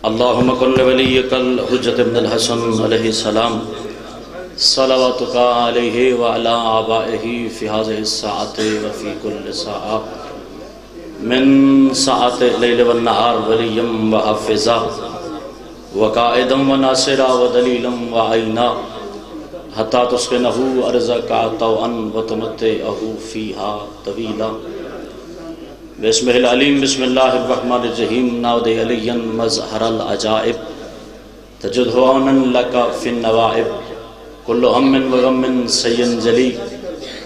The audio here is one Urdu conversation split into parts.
اللهم كن لوليك الحجة ابن الحسن عليه السلام صلواتك عليه وعلى آبائه في هذه الساعة وفي كل ساعة من ساعة الليل والنهار وليا وحافظا وقائدا وناصرا ودليلا وعينا حتى تسكنه أرضك طوعا وتمتعه فيها طويلا. بسم العلیم بسم اللہ الرحمن الرحیم ناود علی مظہر العجائب تجد عونا لک فی النوائب کل ہم وغم سینجلی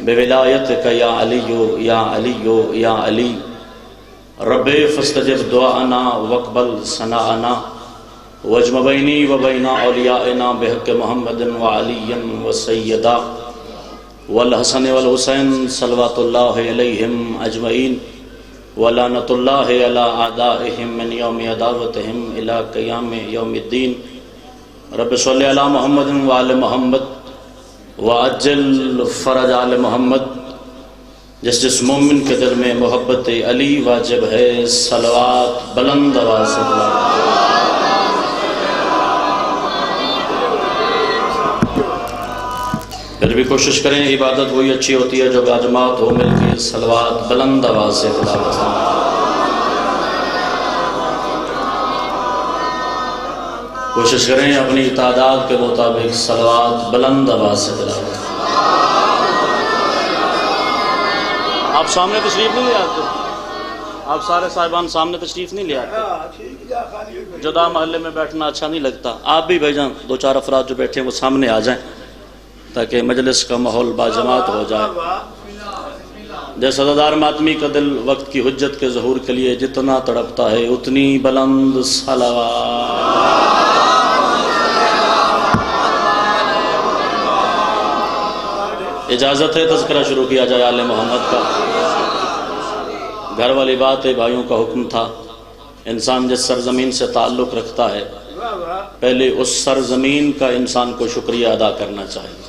بولایتک یا علی یا علی یا علی رب فاستجب دعانا واقبل ثناءنا واجمع بینی و بین اولیائنا بحق محمد وعلی وسیدہ والحسن والحسین صلوات اللہ علیہم اجمعین وَلَعْنَةُ اللَّهِ عَلَىٰ أَعْدَائِهِمْ مِنْ يَوْمِ عَدَاوَتِهِمْ إِلَىٰ قِيَامِ يَوْمِ الدِّينِ. رب صلی علی محمد وآل محمد وعجل فرج آل محمد. جس مومن کے دل میں محبت علی واجب ہے صلوات بلند آواز سے پھر بھی کوشش کریں عبادت وہی اچھی ہوتی ہے جو باجماعت ہو مل کے صلوات بلند آواز سے تلاوت کریں. کوشش کریں اپنی تعداد کے مطابق صلوات بلند آواز سے تلاوت کریں. آپ سامنے تشریف نہیں لے آتے؟ آپ سارے صاحبان سامنے تشریف نہیں لے آتے؟ جدا محلے میں بیٹھنا اچھا نہیں لگتا. آپ بھی بھیجاں دو چار افراد جو بیٹھے ہیں وہ سامنے آ جائیں تاکہ مجلس کا ماحول باجماعت ہو جائے. جیسا صدر ماتمی کا دل وقت کی حجت کے ظہور کے لیے جتنا تڑپتا ہے اتنی بلند صلوات. اجازت ہے تذکرہ شروع کیا جائے آل محمد کا. گھر والی بات ہے، بھائیوں کا حکم تھا. انسان جس سرزمین سے تعلق رکھتا ہے پہلے اس سرزمین کا انسان کو شکریہ ادا کرنا چاہیے.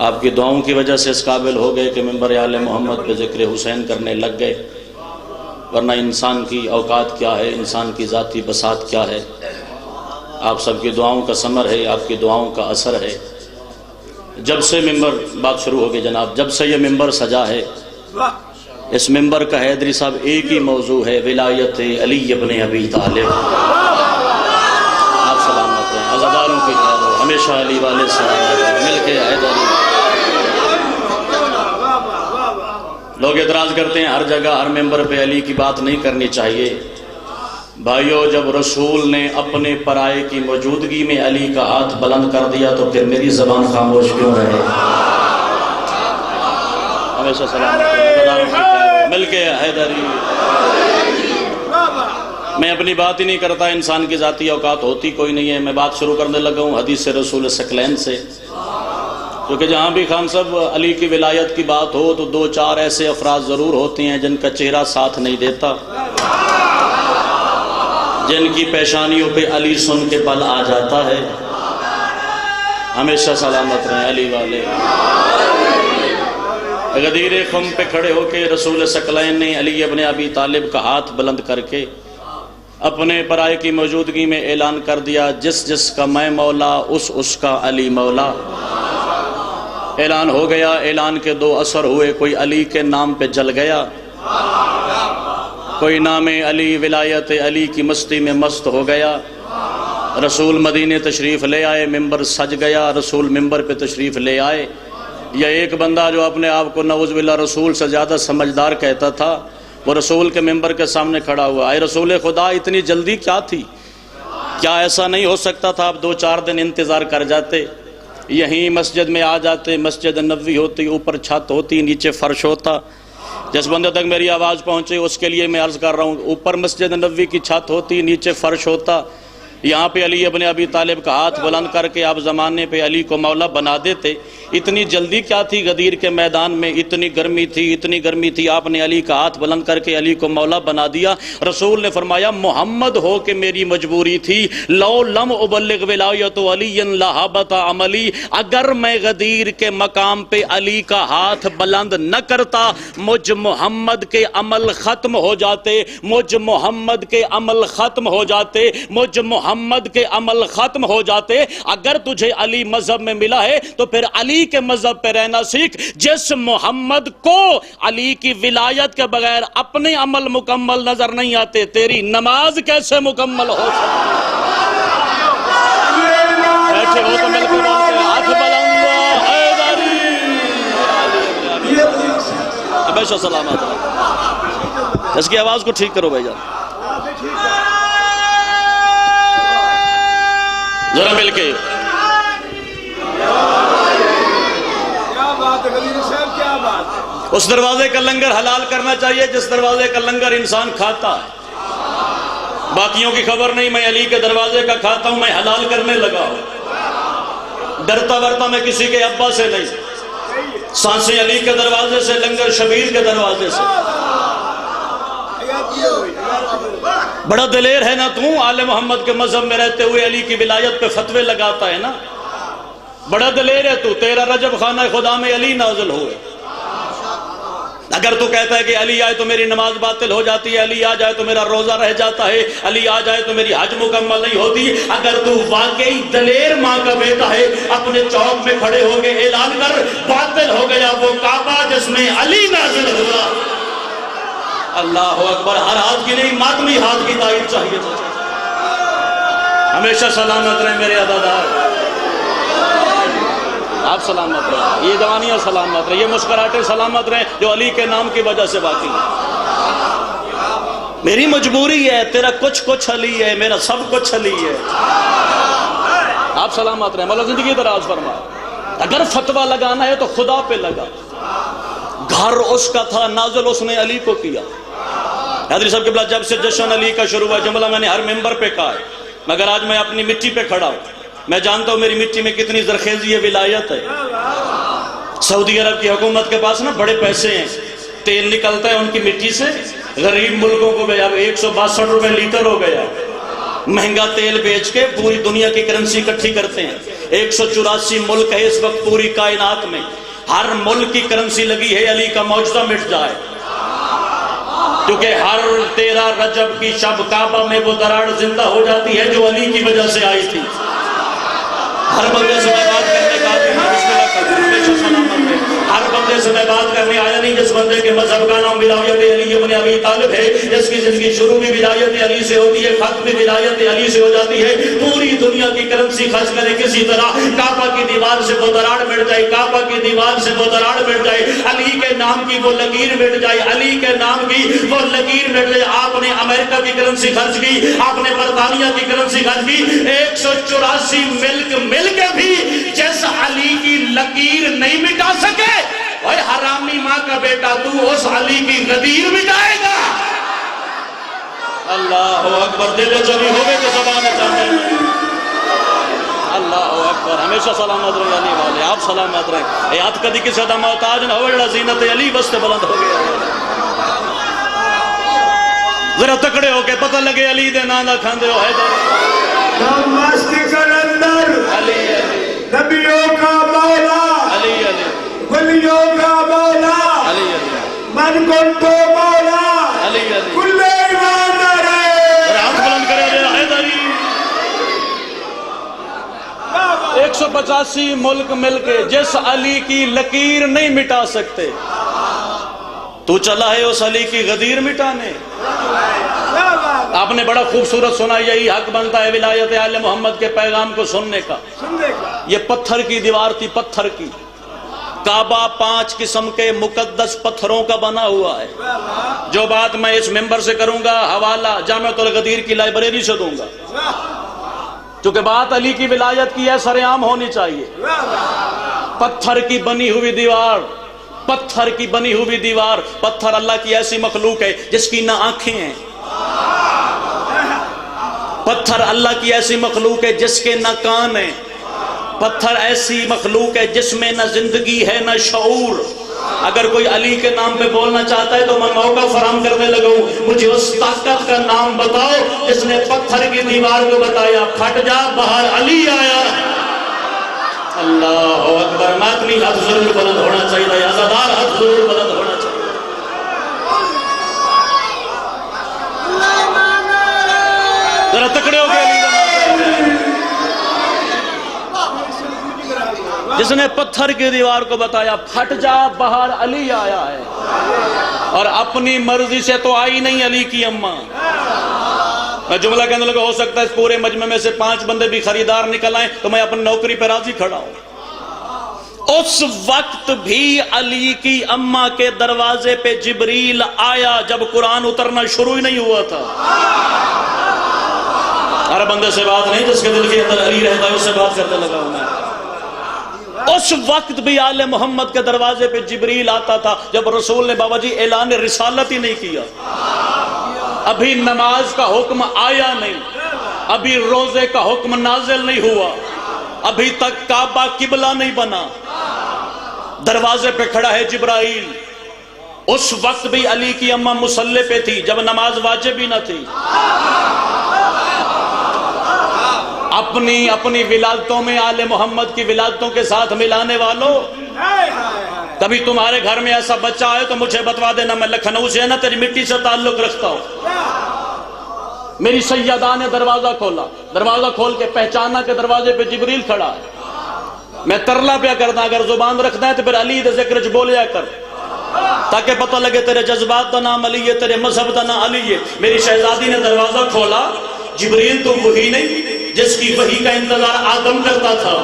آپ کی دعاؤں کی وجہ سے اس قابل ہو گئے کہ منبر آل محمد پہ ذکر حسین کرنے لگ گئے، ورنہ انسان کی اوقات کیا ہے، انسان کی ذاتی بساط کیا ہے. آپ سب کی دعاؤں کا ثمر ہے، آپ کی دعاؤں کا اثر ہے. جب سے منبر بات شروع ہو گئی جناب، جب سے یہ منبر سجا ہے، اس منبر کا حیدری صاحب ایک ہی موضوع ہے، ولایت علی ابن ابی طالب. آپ سلامت ہیں، عزاداروں کی خیر ہو، ہمیشہ علی والے سلامت مل کے حیدری. لوگ اعتراض کرتے ہیں ہر جگہ ہر ممبر پہ علی کی بات نہیں کرنی چاہیے. بھائیو، جب رسول نے اپنے پرائے کی موجودگی میں علی کا ہاتھ بلند کر دیا تو پھر میری زبان خاموش کیوں رہے؟ ہمیشہ سلام مل کے حیدری. میں اپنی بات ہی نہیں کرتا، انسان کی ذاتی اوقات ہوتی کوئی نہیں ہے. میں بات شروع کرنے لگا ہوں حدیث رسول ثقلین سے، کیونکہ جہاں بھی خان صاحب علی کی ولایت کی بات ہو تو دو چار ایسے افراد ضرور ہوتے ہیں جن کا چہرہ ساتھ نہیں دیتا، جن کی پیشانیوں پہ علی سن کے بل آ جاتا ہے. ہمیشہ سلامت رہیں علی والے. غدیر خم پہ کھڑے ہو کے رسول ثقلین نے علی ابن ابی طالب کا ہاتھ بلند کر کے اپنے پرائے کی موجودگی میں اعلان کر دیا، جس جس کا میں مولا اس کا علی مولا. اعلان ہو گیا. اعلان کے دو اثر ہوئے، کوئی علی کے نام پہ جل گیا، کوئی نام علی ولایت علی کی مستی میں مست ہو گیا. رسول مدینے تشریف لے آئے، منبر سج گیا، رسول منبر پہ تشریف لے آئے. یا ایک بندہ جو اپنے آپ کو نعوذ باللہ رسول سے زیادہ سمجھدار کہتا تھا، وہ رسول کے منبر کے سامنے کھڑا ہوا. اے رسول خدا، اتنی جلدی کیا تھی؟ کیا ایسا نہیں ہو سکتا تھا آپ دو چار دن انتظار کر جاتے، یہیں مسجد میں آ جاتے؟ مسجد نبوی ہوتی، اوپر چھت ہوتی، نیچے فرش ہوتا. جس بندے تک میری آواز پہنچے اس کے لیے میں عرض کر رہا ہوں، اوپر مسجد نبوی کی چھت ہوتی، نیچے فرش ہوتا. یہاں پہ علی ابن ابی طالب کا ہاتھ بلند کر کے آپ زمانے پہ علی کو مولا بنا دیتے. اتنی جلدی کیا تھی غدیر کے میدان میں؟ اتنی گرمی تھی آپ نے علی کا ہاتھ بلند کر کے علی کو مولا بنا دیا. رسول نے فرمایا محمد ہو کہ میری مجبوری تھی. لو لم ابلغ ولایت علی لہابت عملی، اگر میں غدیر کے مقام پہ علی کا ہاتھ بلند نہ کرتا مجھ محمد کے عمل ختم ہو جاتے، مجھ محمد کے عمل ختم ہو جاتے، مجھ محمد کے عمل ختم ہو جاتے. اگر تجھے علی مذہب میں ملا ہے تو پھر علی کے مذہب پہ رہنا سیکھ. جس محمد کو علی کی ولایت کے بغیر اپنے عمل مکمل نظر نہیں آتے، تیری نماز کیسے مکمل ہو سکتی؟ بیٹھے ہو تو مل کر بولتے ہیں ہاتھ بلند حیدری. ہمیشہ سلامت رہو. اس کی آواز کو ٹھیک کرو بھائی جان، ذرا مل کے. اس دروازے کا لنگر حلال کرنا چاہیے جس دروازے کا لنگر انسان کھاتا ہے. باقیوں کی خبر نہیں، میں علی کے دروازے کا کھاتا ہوں، میں حلال کرنے لگا ہوں. ڈرتا ورتا میں کسی کے ابا سے نہیں. سانسیں علی کے دروازے سے، لنگر شبیر کے دروازے سے. بڑا دلیر ہے نا تو، آل محمد کے مذہب میں رہتے ہوئے علی کی ولایت پہ فتوے لگاتا ہے نا. بڑا دلیر ہے تو. تیرا رجب خانہ خدا میں علی نازل ہوئے. اگر تو کہتا ہے کہ علی آئے تو میری نماز باطل ہو جاتی ہے، علی آ جائے تو میرا روزہ رہ جاتا ہے، علی آ جائے تو میری حج مکمل نہیں ہوتی، اگر تو واقعی دلیر ماں کا بیٹا ہے اپنے چوک میں کھڑے ہو گئے اعلان کر باطل ہو گیا وہ کعبہ جس میں علی نازل ہوا. اللہ اکبر. ہر ہاتھ کی نہیں، ماتمی ہاتھ کی تائید چاہیے. ہمیشہ سلامت رہیں میرے عزادار. آپ سلامت رہیں، یہ جوانیاں سلامت رہیں، یہ مسکراہٹیں سلامت رہیں جو علی کے نام کی وجہ سے باقی ہیں. میری مجبوری ہے، تیرا کچھ علی ہے، میرا سب کچھ علی ہے. آپ سلامت رہیں. مولا زندگی دراز فرمائے. اگر فتوہ لگانا ہے تو خدا پہ لگا. گھر اس کا تھا، نازل اس نے علی کو کیا. حضرت صاحب قبلہ جب سے جشن علی کا شروع ہوا، جملہ میں نے ہر ممبر پہ کہا ہے، مگر آج میں اپنی مٹی پہ کھڑا ہوں. میں جانتا ہوں میری مٹی میں کتنی زرخیزی ولایت ہے. سعودی عرب کی حکومت کے پاس نا بڑے پیسے ہیں، تیل نکلتا ہے ان کی مٹی سے. غریب ملکوں کو اب 162 روپے لیٹر ہو گیا. مہنگا تیل بیچ کے پوری دنیا کی کرنسی اکٹھی کرتے ہیں. 184 ملک ہے اس وقت پوری کائنات میں. ہر ملک کی کرنسی لگی ہے علی کا معجزہ مٹ جائے. کیونکہ ہر 13 رجب کی شب کعبہ میں وہ دراڑ زندہ ہو جاتی ہے جو علی کی وجہ سے آئی تھی. ہر بندے سے میں بات کرنے کا آدمی بسم اللہ کروں، ہمیشہ سلامت ہے. ہر بندے سے میں بات کرنے آیا نہیں جس بندے کے مذہب کا نام ولایت علی ابن ابی طالب ہے، جس کی زندگی شروع بھی ولایت علی سے ہوتی ہے، ختم بھی ولایت علی سے ہو جاتی ہے. پوری دنیا کی کرنسی خرچ کرے کسی طرح کعبہ کی دیوار سے وہ دراڑ مٹ جائے، کعبہ کی دیوار سے وہ دراڑ مٹ جائے، علی کے نام کی وہ لکیر مٹ جائے، علی کے نام کی وہ لکیر مٹ جائے. آپ نے امریکہ کی کرنسی خرچ کی، آپ نے برطانیہ کی کرنسی خرچ کی، 184 ملک مل کے بھی جس علی کی لکیر نہیں مٹا سکے. اوہ حرامی ماں کا بیٹا، تو اس علی کی غدیر مٹائے گا. اللہ اکبر. دل جبی ہوئے تو زبان چاہتے ہیں. اللہ اکبر. ہمیشہ سلامت رہے علی والے. آپ سلامت رہے. ایات کدی کسی دا محتاج نہ ہوئے. زینت علی وسط بلند ہو گیا. ذرا تکڑے ہو کے پتہ لگے علی دے نانا کھاندے ہو حیدر. مستی کر اندر علی علی نبیوں کا مولا، علی علی ولیوں کا مولا، علی علی من کن تو مولا، علی علی. کل ایمان رہے. ہاتھ بلند کرے دے حیدری. 185 ملک مل کے جس علی کی لکیر نہیں مٹا سکتے، تو چلا ہے اس علی کی غدیر مٹانے. آپ نے بڑا خوبصورت سنا، یہی حق بنتا ہے ولایت آل محمد کے پیغام کو سننے کا. یہ پتھر کی دیوار تھی، پتھر کی. کعبہ 5 قسم کے مقدس پتھروں کا بنا ہوا ہے. جو بات میں اس ممبر سے کروں گا حوالہ جامعۃ الغدیر کی لائبریری سے دوں گا، چونکہ بات علی کی ولایت کی ہے، سرعام ہونی چاہیے. پتھر کی بنی ہوئی دیوار، پتھر کی بنی ہوئی دیوار. پتھر اللہ کی ایسی مخلوق ہے جس کی نہ آنکھیں ہیں، پتھر اللہ کی ایسی مخلوق ہے جس کے نہ کان ہے، پتھر ایسی مخلوق ہے جس میں نہ زندگی ہے نہ شعور۔ اگر کوئی علی کے نام پہ بولنا چاہتا ہے تو میں موقع فراہم کرنے لگا ہوں، مجھے اس طاقت کا نام بتاؤ جس نے پتھر کی دیوار کو بتایا پھٹ جا باہر علی آیا۔ اللہ اکبر، ماتمی ہاتھ ضرور بلند ہونا چاہیے، عزادار ہاتھ ضرور بلند ہونا چاہیے۔ ذرا تکڑے ہو گئے جس نے پتھر کی دیوار کو بتایا پھٹ جا باہر علی آیا ہے، اور اپنی مرضی سے تو آئی نہیں علی کی اماں۔ میں جملہ کہنے لگا ہو سکتا ہے اس پورے مجمع میں سے 5 بندے بھی خریدار نکل آئیں تو میں اپنی نوکری پہ راضی کھڑا ہوں۔ اس وقت بھی علی کی اماں کے دروازے پہ جبریل آیا جب قرآن اترنا شروع ہی نہیں ہوا تھا۔ ہر بندے سے بات نہیں، جس کے دل کے اندر علی رہتا ہے اس سے بات کرنے لگا ہوں میں۔ اس وقت بھی آل محمد کے دروازے پہ جبریل آتا تھا جب رسول نے بابا جی اعلان رسالت ہی نہیں کیا، ابھی نماز کا حکم آیا نہیں، ابھی روزے کا حکم نازل نہیں ہوا، ابھی تک کعبہ قبلہ نہیں بنا، دروازے پہ کھڑا ہے جبرائیل۔ اس وقت بھی علی کی اماں مصلی پہ تھی جب نماز واجب ہی نہ تھی۔ اپنی ولادتوں میں آل محمد کی ولادتوں کے ساتھ ملانے والوں، کبھی تمہارے گھر میں ایسا بچہ آئے تو مجھے بتوا دینا، میں لکھنؤ سے ہے نا، تیری مٹی سے تعلق رکھتا ہوں۔ میری سیدہ نے دروازہ کھولا، دروازہ کھول کے پہچانا کہ دروازے پہ جبریل کھڑا ہے۔ میں ترلا پیا کرتا، اگر زبان رکھنا ہے تو پھر علی دے ذکر بولیا کر تاکہ پتہ لگے تیرے جذبات دا نام علی ہے، تیرے مذہب دا نام علی ہے۔ میری شہزادی نے دروازہ کھولا، جبریل تو وہی نہیں جس کی وحی کا انتظار آدم کرتا تھا،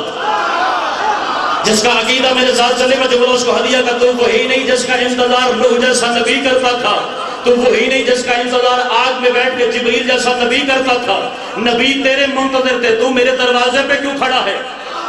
جس کا عقیدہ میرے ساتھ چلے میں جب اس کو ہدیہ کا، تو وہی نہیں جس کا انتظار نوح جیسا نبی کرتا تھا، تو وہی نہیں جس کا انتظار آگ میں بیٹھ کے جبریل جیسا نبی کرتا تھا۔ نبی تیرے منتظر تھے، تو میرے دروازے پہ کیوں کھڑا ہے؟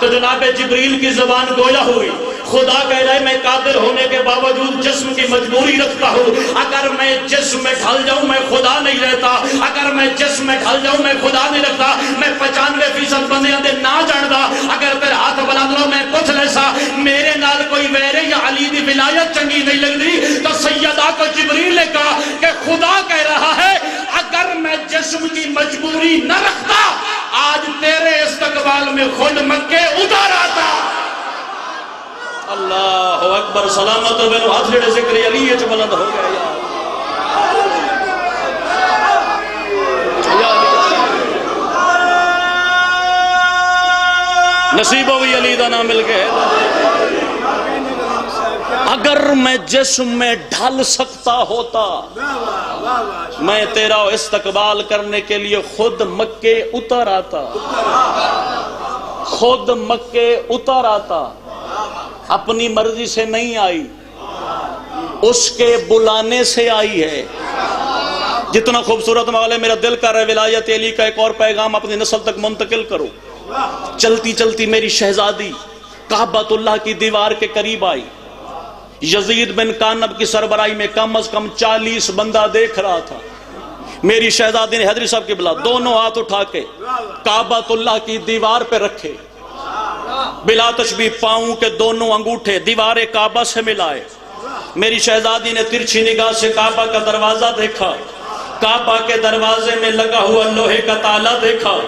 تو جناب جبریل کی زبان گویا ہوئی، خدا کہہ رہا ہے میں قادر ہونے کے باوجود جسم کی مجبوری رکھتا ہوں، اگر میں جسم میں ڈھل جاؤں میں خدا نہیں رہتا، اگر میں جسم میں ڈھل جاؤں میں خدا نہیں رکھتا، میں 95% بندیاں دے نہ جاندا، اگر تیرے ہاتھ بلا دلو میں کچھ لیسا میرے نال کوئی ویرے یا علی دی ولایت چنگی نہیں لگ دی۔ تو سیدہ کو جبریل نے کہا کہ خدا کہہ رہا ہے اگر میں جسم کی مجبوری نہ رکھتا آج تیرے استقبال میں خود مکے اتر آتا۔ اللہ اکبر، سلامت و بینو ہاتھ جڑے ذکر علی اچ بلند ہو گیا یا نصیب ہوئی علی دا نام مل گئے۔ اگر میں جسم میں ڈھل سکتا ہوتا میں تیرا استقبال کرنے کے لیے خود مکے اتر آتا، خود مکے اتر آتا۔ اپنی مرضی سے نہیں آئی، اس کے بلانے سے آئی ہے۔ جتنا خوبصورت مقال ہے، میرا دل کر رہا ہے ولایت علی کا ایک اور پیغام اپنی نسل تک منتقل کرو۔ چلتی چلتی میری شہزادی کعبۃ اللہ کی دیوار کے قریب آئی، یزید بن کانب کی سربراہی میں کم از کم 40 بندہ دیکھ رہا تھا۔ میری شہزادی نے حیدری صاحب کی بلا دونوں ہاتھ اٹھا کے کعبۃ اللہ کی دیوار پہ رکھے، بلا تشبیہ پاؤں کے دونوں انگوٹھے دیوار کعبہ سے ملائے۔ میری شہزادی نے ترچھی نگاہ سے کعبہ کا دروازہ دیکھا، کعبہ کے دروازے میں لگا ہوا لوہے کا تالا دیکھا۔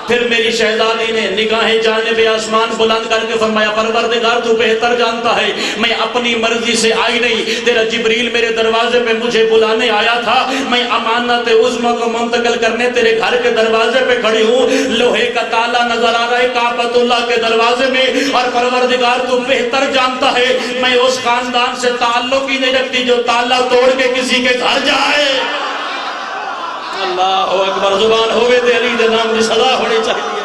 پھر میری شہزادی نے نگاہیں جانب آسمان بلند کر کے فرمایا پروردگار تو بہتر جانتا ہے میں اپنی مرضی سے آئی نہیں، تیرا جبریل میرے دروازے پہ مجھے بلانے آیا تھا، میں امانت عظمی کو منتقل کرنے تیرے گھر کے دروازے پہ کھڑی ہوں۔ لوہے کا تالا نظر آ رہا ہے کعبۃ اللہ کے دروازے میں، اور پروردگار تو بہتر جانتا ہے میں اس خاندان سے تعلق ہی نہیں رکھتی جو تالا توڑ کے کسی کے گھر جائے۔ اللہ اکبر، زبان ہوئے تے علی دے نام کی صدا ہونی چاہیے۔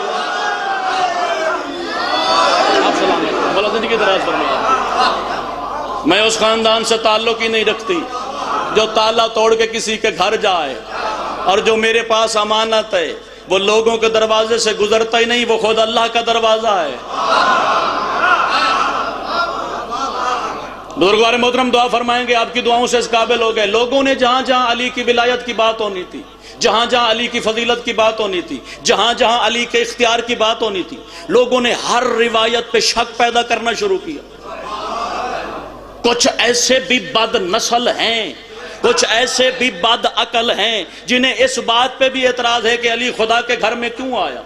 آپ سلام علیکم، بلا زندگی دراز فرمائے۔ میں اس خاندان سے تعلق ہی نہیں رکھتی جو تالا توڑ کے کسی کے گھر جائے، اور جو میرے پاس امانت ہے وہ لوگوں کے دروازے سے گزرتا ہی نہیں، وہ خود اللہ کا دروازہ ہے۔ بزرگوار محترم دعا فرمائیں گے، آپ کی دعاؤں سے اس قابل ہو گئے۔ لوگوں نے جہاں جہاں علی کی ولایت کی بات ہونی تھی، جہاں جہاں علی کی فضیلت کی بات ہونی تھی، جہاں جہاں علی کے اختیار کی بات ہونی تھی، لوگوں نے ہر روایت پہ شک پیدا کرنا شروع کیا۔ کچھ ایسے بھی بد نسل ہیں، کچھ ایسے بھی بد عقل ہیں جنہیں اس بات پہ بھی اعتراض ہے کہ علی خدا کے گھر میں کیوں آیا۔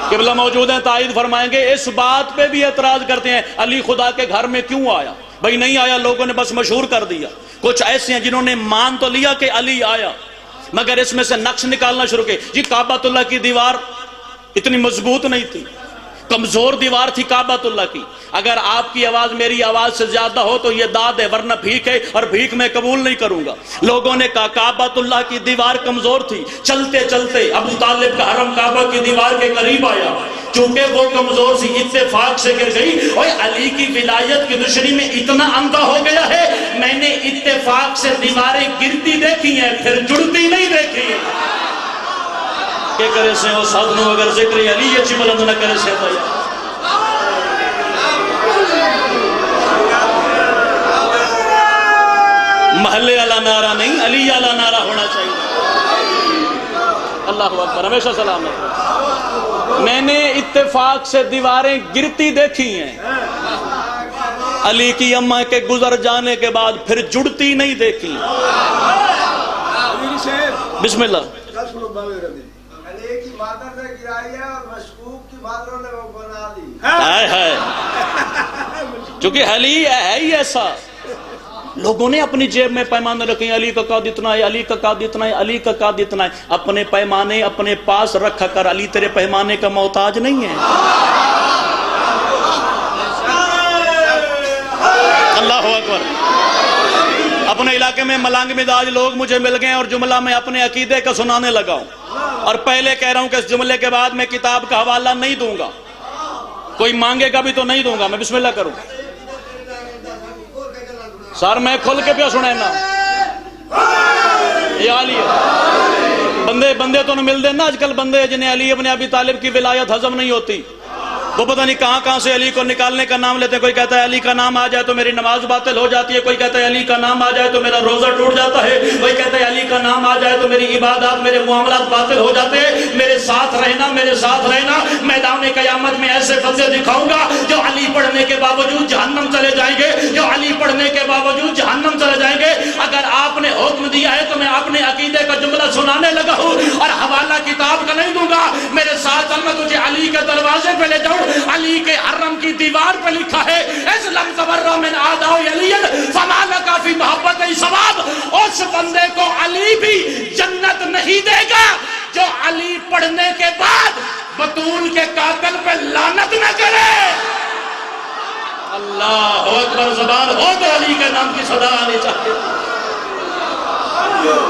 قبلہ موجود ہیں، تائید فرمائیں گے، اس بات پہ بھی اعتراض کرتے ہیں علی خدا کے گھر میں کیوں آیا۔ بھئی نہیں آیا، لوگوں نے بس مشہور کر دیا۔ کچھ ایسے ہیں جنہوں نے مان تو لیا کہ علی آیا، مگر اس میں سے نقش نکالنا شروع کیا۔ جی کعبۃ اللہ کی دیوار اتنی مضبوط نہیں تھی، کمزور دیوار تھی کعبۃ اللہ کی۔ اگر آپ کی آواز میری آواز سے زیادہ ہو تو یہ داد ہے، ورنہ بھیک ہے، اور بھیک میں قبول نہیں کروں گا۔ لوگوں نے کہا کعبۃ اللہ کی دیوار کمزور تھی، چلتے چلتے ابو طالب کا حرم کعبہ کی دیوار کے قریب آیا، چونکہ وہ کمزور سی اتفاق سے گر گئی۔ اور علی کی ولایت کی دشمنی میں اتنا اندھا ہو گیا ہے، میں نے اتفاق سے دیواریں گرتی دیکھی ہیں، پھر جڑتی نہیں دیکھی ہیں۔ کہ کرے سے وہ سادنو اگر ذکر علی یہ چی بلند نہ کرے سے تھا۔ محلے والا نعرہ نہیں، علی والا نعرہ ہونا چاہیے۔ اللہ اکبر، ہمیشہ سلامت۔ میں نے اتفاق سے دیواریں گرتی دیکھی ہیں، علی کی اماں کے گزر جانے کے بعد پھر جڑتی نہیں دیکھی۔ بسم اللہ۔ علی کی مادر نے گرائی ہے اور مشکوک کی مادروں نے وہ بنا دی۔ ہائے ہائے، چونکہ علی ہے ہی ایسا۔ لوگوں نے اپنی جیب میں پیمانے رکھے ہیں، علی کا قد اتنا ہے، علی کا قد اتنا ہے، علی کا قد اتنا ہے۔ اپنے پیمانے اپنے پاس رکھا کر، علی تیرے پیمانے کا محتاج نہیں ہے۔ اللہ اکبر۔ اپنے علاقے میں ملانگ مزاج لوگ مجھے مل گئے اور جملہ میں اپنے عقیدے کا سنانے لگا ہوں، اور پہلے کہہ رہا ہوں کہ اس جملے کے بعد میں کتاب کا حوالہ نہیں دوں گا، کوئی مانگے گا بھی تو نہیں دوں گا۔ میں بسم اللہ کروں سر، میں کھل کے پیا سنے نا یہ علی ہے۔ بندے تو نہ مل دے نا آج کل، بندے جنہیں علی ابن ابی طالب کی ولایت ہضم نہیں ہوتی، وہ پتہ نہیں کہاں سے علی کو نکالنے کا نام لیتے ہیں۔ کوئی کہتا ہے علی کا نام آ جائے تو میری نماز باطل ہو جاتی ہے، کوئی کہتا ہے علی کا نام آ جائے تو میرا روزہ ٹوٹ جاتا ہے، کوئی کہتا ہے علی کا نام آ جائے تو میری عبادات میرے معاملات باطل ہو جاتے ہیں۔ میرے ساتھ رہنا، میرے ساتھ رہنا، میدان قیامت میں ایسے بندے دکھاؤں گا جو علی پڑھنے کے باوجود جہنم چلے جائیں گے، جو علی پڑھنے کے باوجود جہنم چلے جائیں گے۔ اگر آپ نے حکم دیا ہے تو میں اپنے عقیدے کا جملہ سنانے لگا ہوں، اور حوالہ کتاب کا نہیں دوں گا۔ میرے ساتھ چل، میں تجھے علی کے دروازے پہ لے جاؤں۔ علی کے حرم کی دیوار پہ لکھا ہے اسلم تبرأ من اعداء علی فما لک فی محبت ثواب۔ اس بندے کو علی بھی جنت نہیں دے گا جو علی پڑھنے کے بعد بطول کے قاتل پہ لعنت نہ کرے۔ اللہ اکبر، زبان ہو تو علی کے نام کی صدا آنی چاہیے۔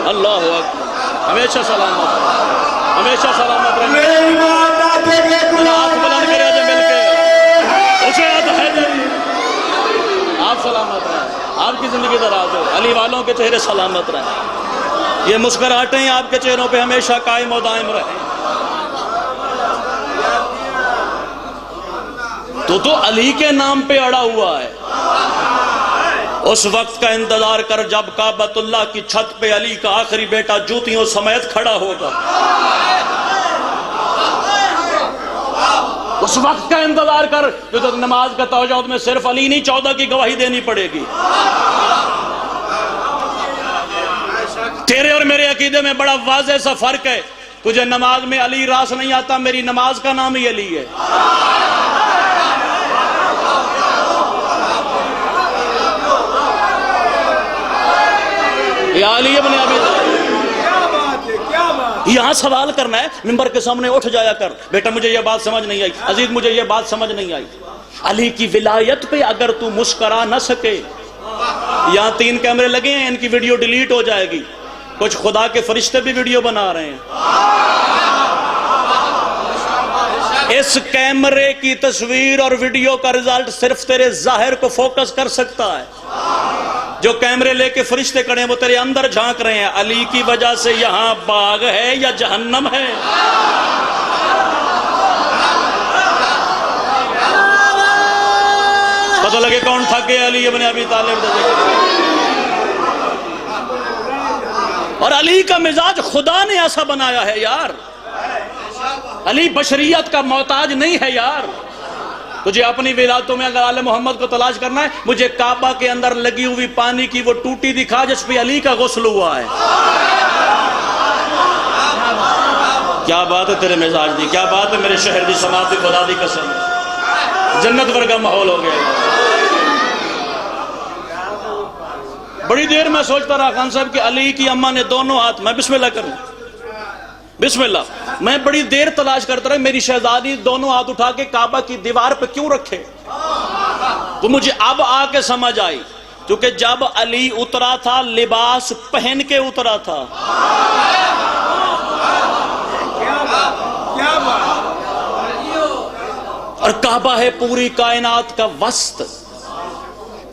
اللہ اکبر، ہمیشہ سلامت، ہمیشہ سلامت رہے۔ آپ سلامت رہیں، آپ کی زندگی دراز ہو، علی والوں کے چہرے سلامت رہیں، یہ مسکراہٹیں آپ کے چہروں پہ ہمیشہ قائم و دائم رہیں۔ تو علی کے نام پہ اڑا ہوا ہے۔ اس وقت کا انتظار کر جب کعبۃ اللہ کی چھت پہ علی کا آخری بیٹا جوتیوں سمیت کھڑا ہوگا۔ اس وقت کا انتظار کر جو نماز کا توجہ میں صرف علی نہیں 14 کی گواہی دینی پڑے گی۔ تیرے اور میرے عقیدے میں بڑا واضح سا فرق ہے۔ تجھے نماز میں علی راس نہیں آتا، میری نماز کا نام ہی علی ہے۔ یا علی ابن ابی طالب، یہاں سوال کرنا ہے، منبر کے سامنے اٹھ جایا کر، بیٹا مجھے یہ بات سمجھ نہیں آئی، عزیز مجھے یہ بات سمجھ نہیں آئی۔ علی کی ولایت پہ اگر تو مسکرا نہ سکے، یہاں 3 کیمرے لگے ہیں، ان کی ویڈیو ڈیلیٹ ہو جائے گی، کچھ خدا کے فرشتے بھی ویڈیو بنا رہے ہیں۔ اس کیمرے کی تصویر اور ویڈیو کا رزلٹ صرف تیرے ظاہر کو فوکس کر سکتا ہے۔ جو کیمرے لے کے فرشتے کھڑے ہیں وہ تیرے اندر جھانک رہے ہیں، علی کی وجہ سے یہاں باغ ہے یا جہنم ہے۔ پتہ لگے کون تھکے علی ابن ابی طالب دے ذکر۔ اور علی کا مزاج خدا نے ایسا بنایا ہے یار، علی بشریت کا محتاج نہیں ہے یار۔ تجھے اپنی ولادتوں میں اگر آل محمد کو تلاش کرنا ہے، مجھے کعبہ کے اندر لگی ہوئی پانی کی وہ ٹوٹی دکھا جس پہ علی کا غسل ہوا ہے۔ کیا بات ہے تیرے مزاج دی، کیا بات ہے میرے شہر دی سماعت دی، خدا دی قسم، جنت ورگا ماحول ہو گیا۔ بڑی دیر میں سوچتا رہا خان صاحب کہ علی کی اماں نے دونوں ہاتھ، میں بسم اللہ کروں، بسم اللہ، میں بڑی دیر تلاش کرتا رہا میری شہزادی دونوں ہاتھ اٹھا کے کعبہ کی دیوار پہ کیوں رکھے؟ تو مجھے اب آ کے سمجھ آئی، کیونکہ جب علی اترا تھا لباس پہن کے اترا تھا۔ اور کعبہ ہے پوری کائنات کا وسط،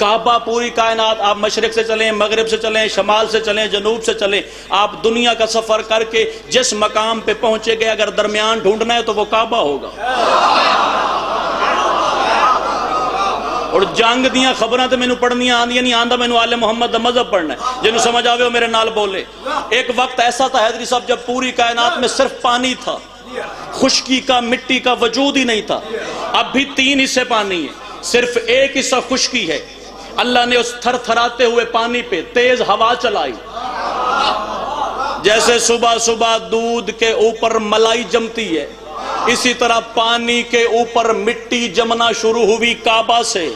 کعبہ پوری کائنات، آپ مشرق سے چلیں، مغرب سے چلیں، شمال سے چلیں، جنوب سے چلیں، آپ دنیا کا سفر کر کے جس مقام پہ پہنچے گئے اگر درمیان ڈھونڈنا ہے تو وہ کعبہ ہوگا۔ اور جنگ دیاں خبریں تو مینوں پڑھنیاں آندیاں نہیں، آندا مینوں آل محمد دا مذہب پڑھنا ہے، جنہوں سمجھ آوے وہ میرے نال بولے۔ ایک وقت ایسا تھا حیدری صاحب جب پوری کائنات میں صرف پانی تھا، خشکی کا مٹی کا وجود ہی نہیں تھا۔ اب بھی 3 حصے پانی ہیں، صرف ایک حصہ خشکی ہے۔ اللہ نے اس تھر تھراتے ہوئے پانی پہ تیز ہوا چلائی، جیسے صبح صبح دودھ کے اوپر ملائی جمتی ہے، اسی طرح پانی کے اوپر مٹی جمنا شروع ہوئی کعبہ سے۔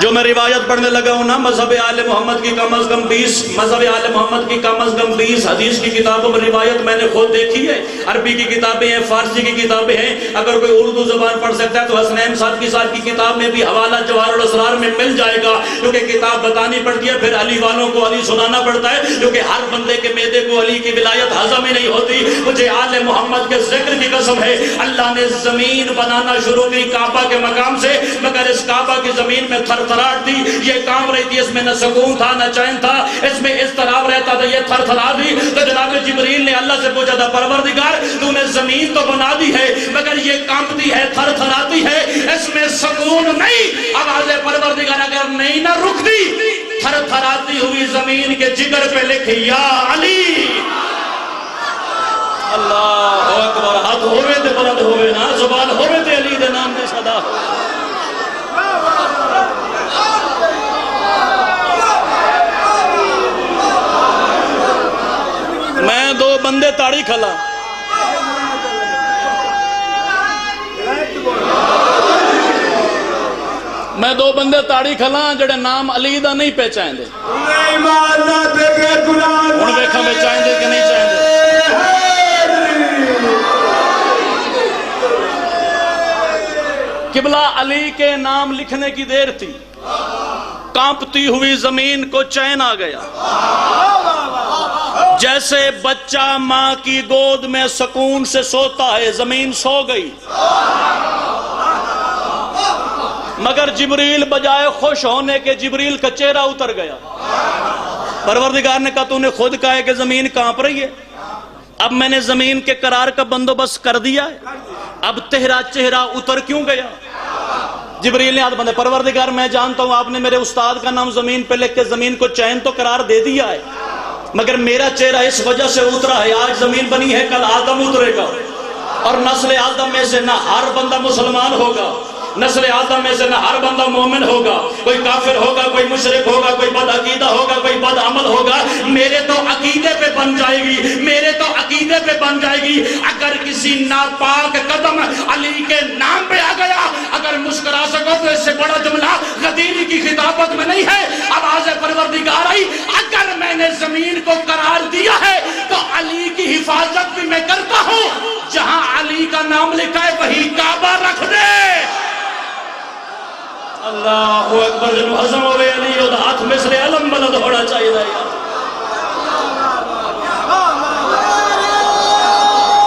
جو میں روایت پڑھنے لگا ہوں نا، مذہب آل محمد کی کم از کم 20 مذہب آل محمد کی کم از کم 20 حدیث کی کتابوں میں روایت میں نے خود دیکھی ہے۔ عربی کی کتابیں ہیں، فارسی کی کتابیں ہیں، اگر کوئی اردو زبان پڑھ سکتا ہے تو حسنین صاحب کی کتاب میں بھی حوالہ جواہر الاسرار میں مل جائے گا، کیونکہ کتاب بتانی پڑتی ہے، پھر علی والوں کو علی سنانا پڑتا ہے، کیونکہ ہر بندے کے معدے کو علی کی ولایت ہضم ہی نہیں ہوتی۔ مجھے آل محمد کے ذکر کی قسم ہے، اللہ نے زمین بنانا شروع کی کعبہ کے مقام سے، مگر اس کعبہ کی زمین میں تھر تھراٹ تھی، یہ کام رہی تھی، اس میں نہ سکون تھا نہ چین تھا، اس میں اضطراب رہتا تھا، یہ تھر تھرا دی۔ تو جناب جبریل نے اللہ سے پوچھا تھا، پروردگار تو نے زمین تو بنا دی ہے مگر یہ کانپتی ہے، تھر تھراتی ہے، اس میں سکون نہیں۔ آواز پروردگار اگر نہیں نہ رکتی، تھر تھراتی ہوئی زمین کے جگر پہ لکھ یا علی۔ اللہ اکبر، ہاتھ ہوئے تے بلند ہوئے نا، زبان ہوئے تے علی دے نام دے صدا۔ میں 2 بندے تاڑی کھلا، میں 2 بندے تاڑی کھلا جڑے نام علی دا نہیں پہچان دے، ہن ویکھاں پہچان دے کہ نہیں پہچان دے۔ قبلہ علی کے نام لکھنے کی دیر تھی، کانپتی ہوئی زمین کو چین آ گیا، جیسے بچہ ماں کی گود میں سکون سے سوتا ہے، زمین سو گئی، مگر جبریل بجائے خوش ہونے کے جبریل کا چہرہ اتر گیا۔ پروردگار نے کہا تو نے خود کہا ہے کہ زمین کانپ رہی ہے، اب میں نے زمین کے قرار کا بندوبست کر دیا ہے، اب تیرا چہرہ اتر کیوں گیا؟ جبریل نے ہاتھ بندھے، پروردگار میں جانتا ہوں آپ نے میرے استاد کا نام زمین پہ لکھ کے زمین کو چین تو قرار دے دیا ہے، مگر میرا چہرہ اس وجہ سے اترا ہے، آج زمین بنی ہے کل آدم اترے گا، اور نسل آدم میں سے نہ ہر بندہ مسلمان ہوگا، نسل آدم میں سے نہ ہر بندہ مومن ہوگا، کوئی کافر ہوگا، کوئی مشرک ہوگا، کوئی بد عقیدہ ہوگا، کوئی بد عمل ہوگا، میرے تو عقیدے پہ بن جائے گی، میرے تو عقیدے پہ بن جائے گی۔ اگر کسی ناپاک قدم علی کے نام پہ آ گیا، اگر مسکرا سکو تو اس سے بڑا جملہ غدیری کی خطابت میں نہیں ہے۔ آواز پروردگار آئی، اگر میں نے زمین کو قرار دیا ہے تو علی کی حفاظت بھی میں کرتا ہوں، جہاں علی کا نام لکھا ہے وہی کعبہ رکھ دے۔ اللہ اکبر، جنو حضم ہوئے علی اور ہاتھ مثل علم بلد ہونا چاہیے دا یار،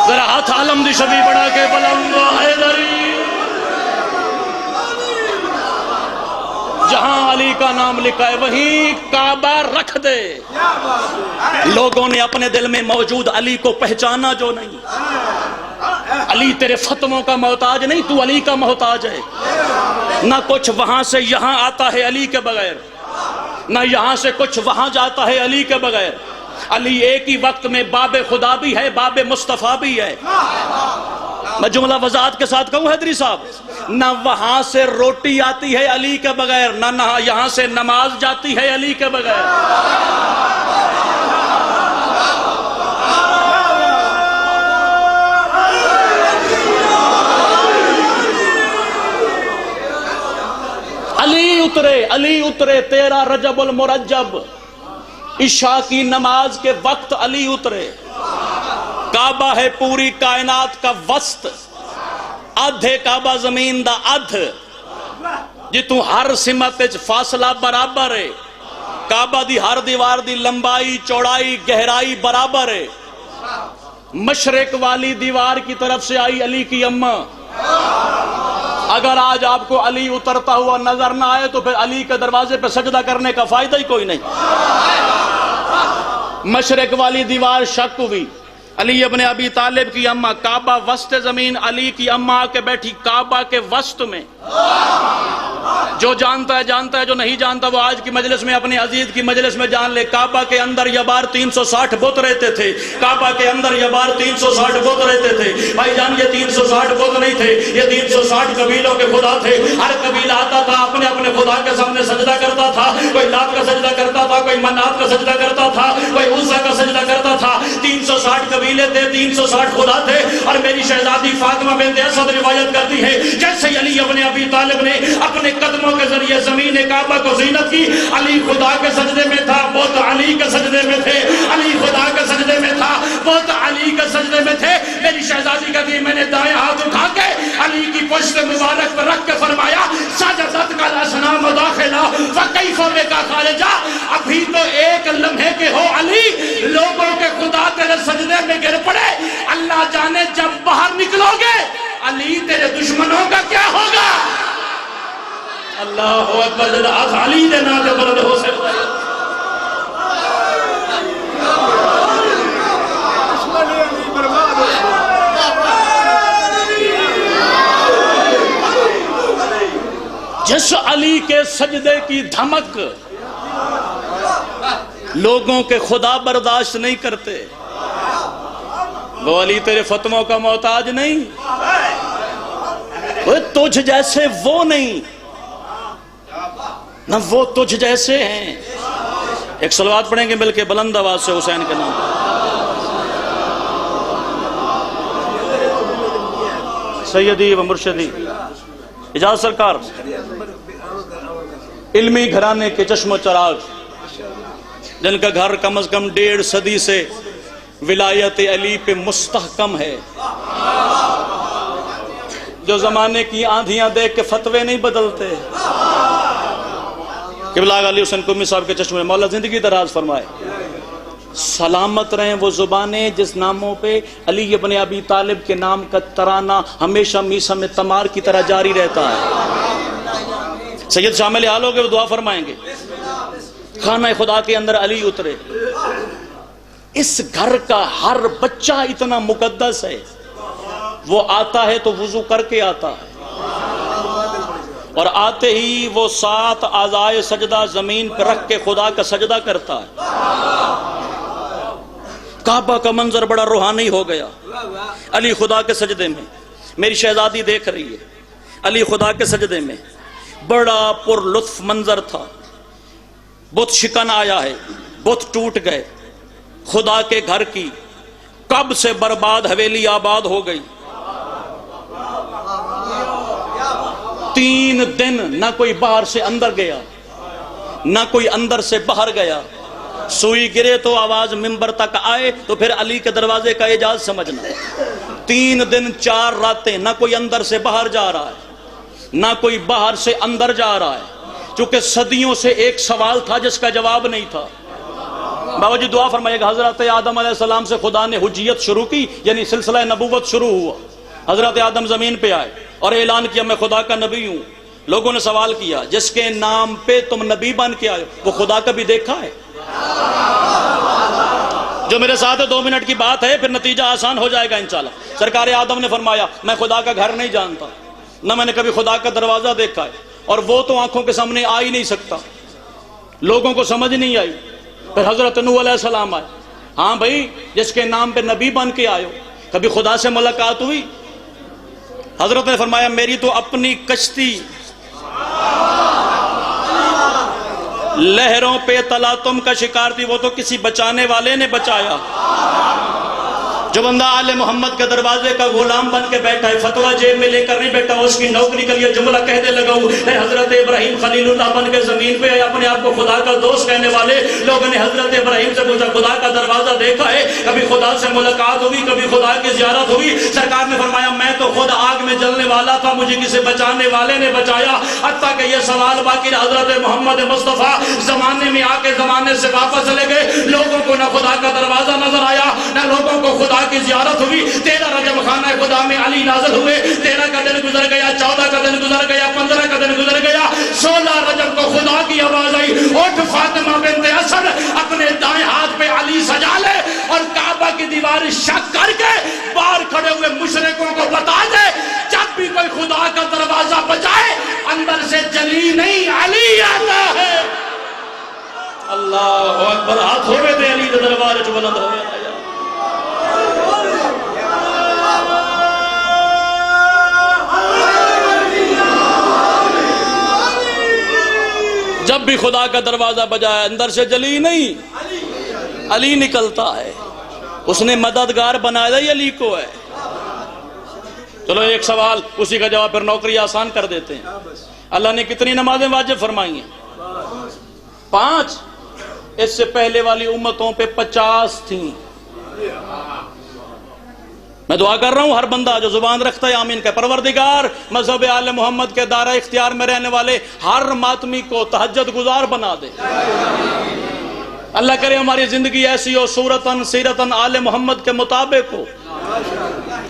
ذرا ہاتھ علم دی شبی بڑھا کے بلند حیدری، جہاں علی کا نام لکھا ہے وہیں کعبہ رکھ دے۔ لوگوں نے اپنے دل میں موجود علی کو پہچانا جو نہیں، علی تیرے فتووں کا محتاج نہیں، تو علی کا محتاج ہے۔ نہ کچھ وہاں سے یہاں آتا ہے علی کے بغیر، نہ یہاں سے کچھ وہاں جاتا ہے علی کے بغیر۔ علی ایک ہی وقت میں باب خدا بھی ہے، باب مصطفیٰ بھی ہے۔ میں جملہ وضاحت کے ساتھ کہوں حیدری صاحب، نہ وہاں سے روٹی آتی ہے علی کے بغیر، نہ یہاں سے نماز جاتی ہے علی کے بغیر۔ علی اترے 13 رجب المرجب، عشاء کی نماز کے وقت علی اترے۔ کعبہ ہے پوری کائنات کا وسط، ادھ ہے کعبہ زمین دا ادھ، جتوں ہر سمت فاصلہ برابر ہے۔ کعبہ دی ہر دیوار دی لمبائی چوڑائی گہرائی برابر ہے۔ مشرق والی دیوار کی طرف سے آئی علی کی اماں۔ اگر آج آپ کو علی اترتا ہوا نظر نہ آئے تو پھر علی کے دروازے پہ سجدہ کرنے کا فائدہ ہی کوئی نہیں۔ مشرق والی دیوار شک ہوئی، علی ابن ابی طالب کی اماں، کعبہ وسط زمین، علی کی اماں کے بیٹھی کعبہ کے وسط میں۔ جو جانتا ہے جانتا ہے، جو نہیں جانتا وہ آج کی مجلس میں اپنے عزیز کی مجلس میں جان لے۔ کعبہ کے اندر یہ بار 360 بت رہتے تھے، کعبہ کے اندر یہ بار 360 بت رہتے تھے۔ بھائی جان یہ 360 بت نہیں تھے، یہ 360 قبیلوں کے خدا تھے۔ ہر قبیلہ آتا تھا اپنے اپنے خدا کے سامنے سجدہ کرتا تھا، کوئی لات کا سجدہ کرتا تھا، کوئی منات کا سجدہ کرتا تھا، کوئی عزا کا سجدہ کرتا تھا۔ 360 قبیلے تھے، 360 خدا تھے۔ اور میری شہزادی فاطمہ بنت اسد روایت کرتی ہے، جیسے علی ابن ابی طالب نے اپنے قدموں کے ذریعے زمین کعبہ کو زینت کی، علی خدا کے سجدے میں تھا، بت علی کے سجدے میں تھے۔ علی خدا کے سجدے میں تھا، بت علی کے سجدے میں تھے۔ میری شہزادی کہتی ہے، میں نے دائیں ہاتھ اٹھا کے علی کی پشت مبارک پر رکھ کے فرمایا، سجدت کا الاسنام داخلہ فکیف بکا خارجہ۔ ابھی تو ایک لمحے کے ہو علی، لوگوں کے خدا تیرے سجدے میں گر پڑے، اللہ جانے جب باہر نکلو گے علی تیرے دشمنوں کا کیا ہوگا۔ اللہ اکبر، علی دے نا دے بلند ہو سکتا ہے۔ جس علی کے سجدے کی دھمک لوگوں کے خدا برداشت نہیں کرتے، وہ علی تیرے فتووں کا محتاج نہیں، وہ تجھ جیسے وہ نہیں، نہ وہ تجھ جیسے ہیں۔ ایک صلوات پڑھیں گے مل کے بلند آواز سے حسین کے نام۔ سیدی و مرشدی اجازت سرکار، علمی گھرانے کے چشم و چراغ، جن کا گھر کم از کم 1.5 صدی سے ولایت علی پہ مستحکم ہے، جو زمانے کی آندھیاں دیکھ کے فتوے نہیں بدلتے۔ قبلہ علی حسین قمی صاحب کے چشمے، مولا زندگی دراز فرمائے۔ سلامت رہیں وہ زبانیں جس ناموں پہ علی ابن ابی طالب کے نام کا ترانہ ہمیشہ میسا میں تمار کی طرح جاری رہتا ہے۔ سید شامل حال ہو گئے، وہ دعا فرمائیں گے۔ خانہ خدا کے اندر علی اترے، اس گھر کا ہر بچہ اتنا مقدس ہے، وہ آتا ہے تو وضو کر کے آتا ہے، اور آتے ہی وہ 7 اعضائے سجدہ زمین پر رکھ کے خدا کا سجدہ کرتا ہے۔ کعبہ کا منظر بڑا روحانی ہو گیا علی خدا کے سجدے میں۔ میری شہزادی دیکھ رہی ہے، علی خدا کے سجدے میں بڑا پر لطف منظر تھا۔ بت شکن آیا ہے، بت ٹوٹ گئے، خدا کے گھر کی کب سے برباد حویلی آباد ہو گئی۔ 3 دن نہ کوئی باہر سے اندر گیا، نہ کوئی اندر سے باہر گیا۔ سوئی گرے تو آواز منبر تک آئے تو پھر علی کے دروازے کا اعجاز سمجھنا۔ 3 دن 4 راتیں نہ کوئی اندر سے باہر جا رہا ہے، نہ کوئی باہر سے اندر جا رہا ہے، چونکہ صدیوں سے ایک سوال تھا جس کا جواب نہیں تھا۔ بابا جی دعا فرمائیے گا، حضرت آدم علیہ السلام سے خدا نے حجیت شروع کی، یعنی سلسلہ نبوت شروع ہوا۔ حضرت آدم زمین پہ آئے اور اعلان کیا میں خدا کا نبی ہوں۔ لوگوں نے سوال کیا، جس کے نام پہ تم نبی بن کے آئے وہ خدا کبھی دیکھا ہے؟ جو میرے ساتھ ہے 2 منٹ کی بات ہے، پھر نتیجہ آسان ہو جائے گا انشاءاللہ۔ سرکار آدم نے فرمایا میں خدا کا گھر نہیں جانتا، نہ میں نے کبھی خدا کا دروازہ دیکھا ہے، اور وہ تو آنکھوں کے سامنے آ ہی نہیں سکتا، لوگوں کو سمجھ نہیں آئی۔ پھر حضرت نوح علیہ السلام آئے، ہاں بھائی جس کے نام پہ نبی بن کے آئے ہو، کبھی خدا سے ملاقات ہوئی؟ حضرت نے فرمایا میری تو اپنی کشتی لہروں پہ تلاطم کا شکار تھی، وہ تو کسی بچانے والے نے بچایا۔ جو بندہ آل محمد کے دروازے کا غلام بن کے بیٹھا ہے، فتویٰ جیب میں لے کر نہیں بیٹھا، اس کی نوکری کے لیے جملہ کہنے لگا ہوں، حضرت ابراہیم خلیل اللہ بن کے زمین پہ اپنے آپ کو خدا کا دوست کہنے والے لوگوں نے حضرت ابراہیم سے پوچھا خدا کا دروازہ دیکھا ہے؟ کبھی خدا سے ملاقات ہوئی؟ کبھی خدا کی زیارت ہوئی؟ سرکار نے فرمایا میں تو خود آگ میں جلنے والا تھا، مجھے کسی بچانے والے نے بچایا۔ حتیٰ کہ یہ سوال باقی حضرت محمد مصطفیٰ زمانے میں آ کے زمانے سے واپس چلے گئے، لوگوں کو نہ خدا کا دروازہ نظر آیا، نہ لوگوں کو خدا کی زیارت ہوئی۔ 13 رجب خانہ خدا میں علی نازل ہوئے، 13 کا دن گزر گیا، 14 کا دن گزر گیا، 15 کا دن گزر گیا، 16 رجب کو خدا کی آواز آئی اٹھ فاطمہ بنت اسد، اپنے دائیں ہاتھ پہ علی سجا لے اور کعبہ کی دیوار شق کر کے باہر کھڑے ہوئے مشرکوں کو بتا دے جب بھی کوئی خدا کا دروازہ بجائے اندر سے جلی نہیں علی آتا ہے۔ اللہ اکبر، ہاتھ ہوئے دے علی دے دربار جو بلند ہوئے۔ جب بھی خدا کا دروازہ بجائے اندر سے جلی نہیں علی نکلتا ہے، اس نے مددگار بنایا ہی علی کو ہے۔ چلو ایک سوال اسی کا جواب پھر نوکری آسان کر دیتے ہیں۔ اللہ نے کتنی نمازیں واجب فرمائی ہیں؟ 5۔ اس سے پہلے والی امتوں پہ 50 تھیں۔ میں دعا کر رہا ہوں ہر بندہ جو زبان رکھتا ہے آمین کہ پروردگار مذہب آل محمد کے دائرہ اختیار میں رہنے والے ہر ماتمی کو تہجد گزار بنا دے۔ اللہ کرے ہماری زندگی ایسی ہو صورتاً سیرتاً آل محمد کے مطابق ہو۔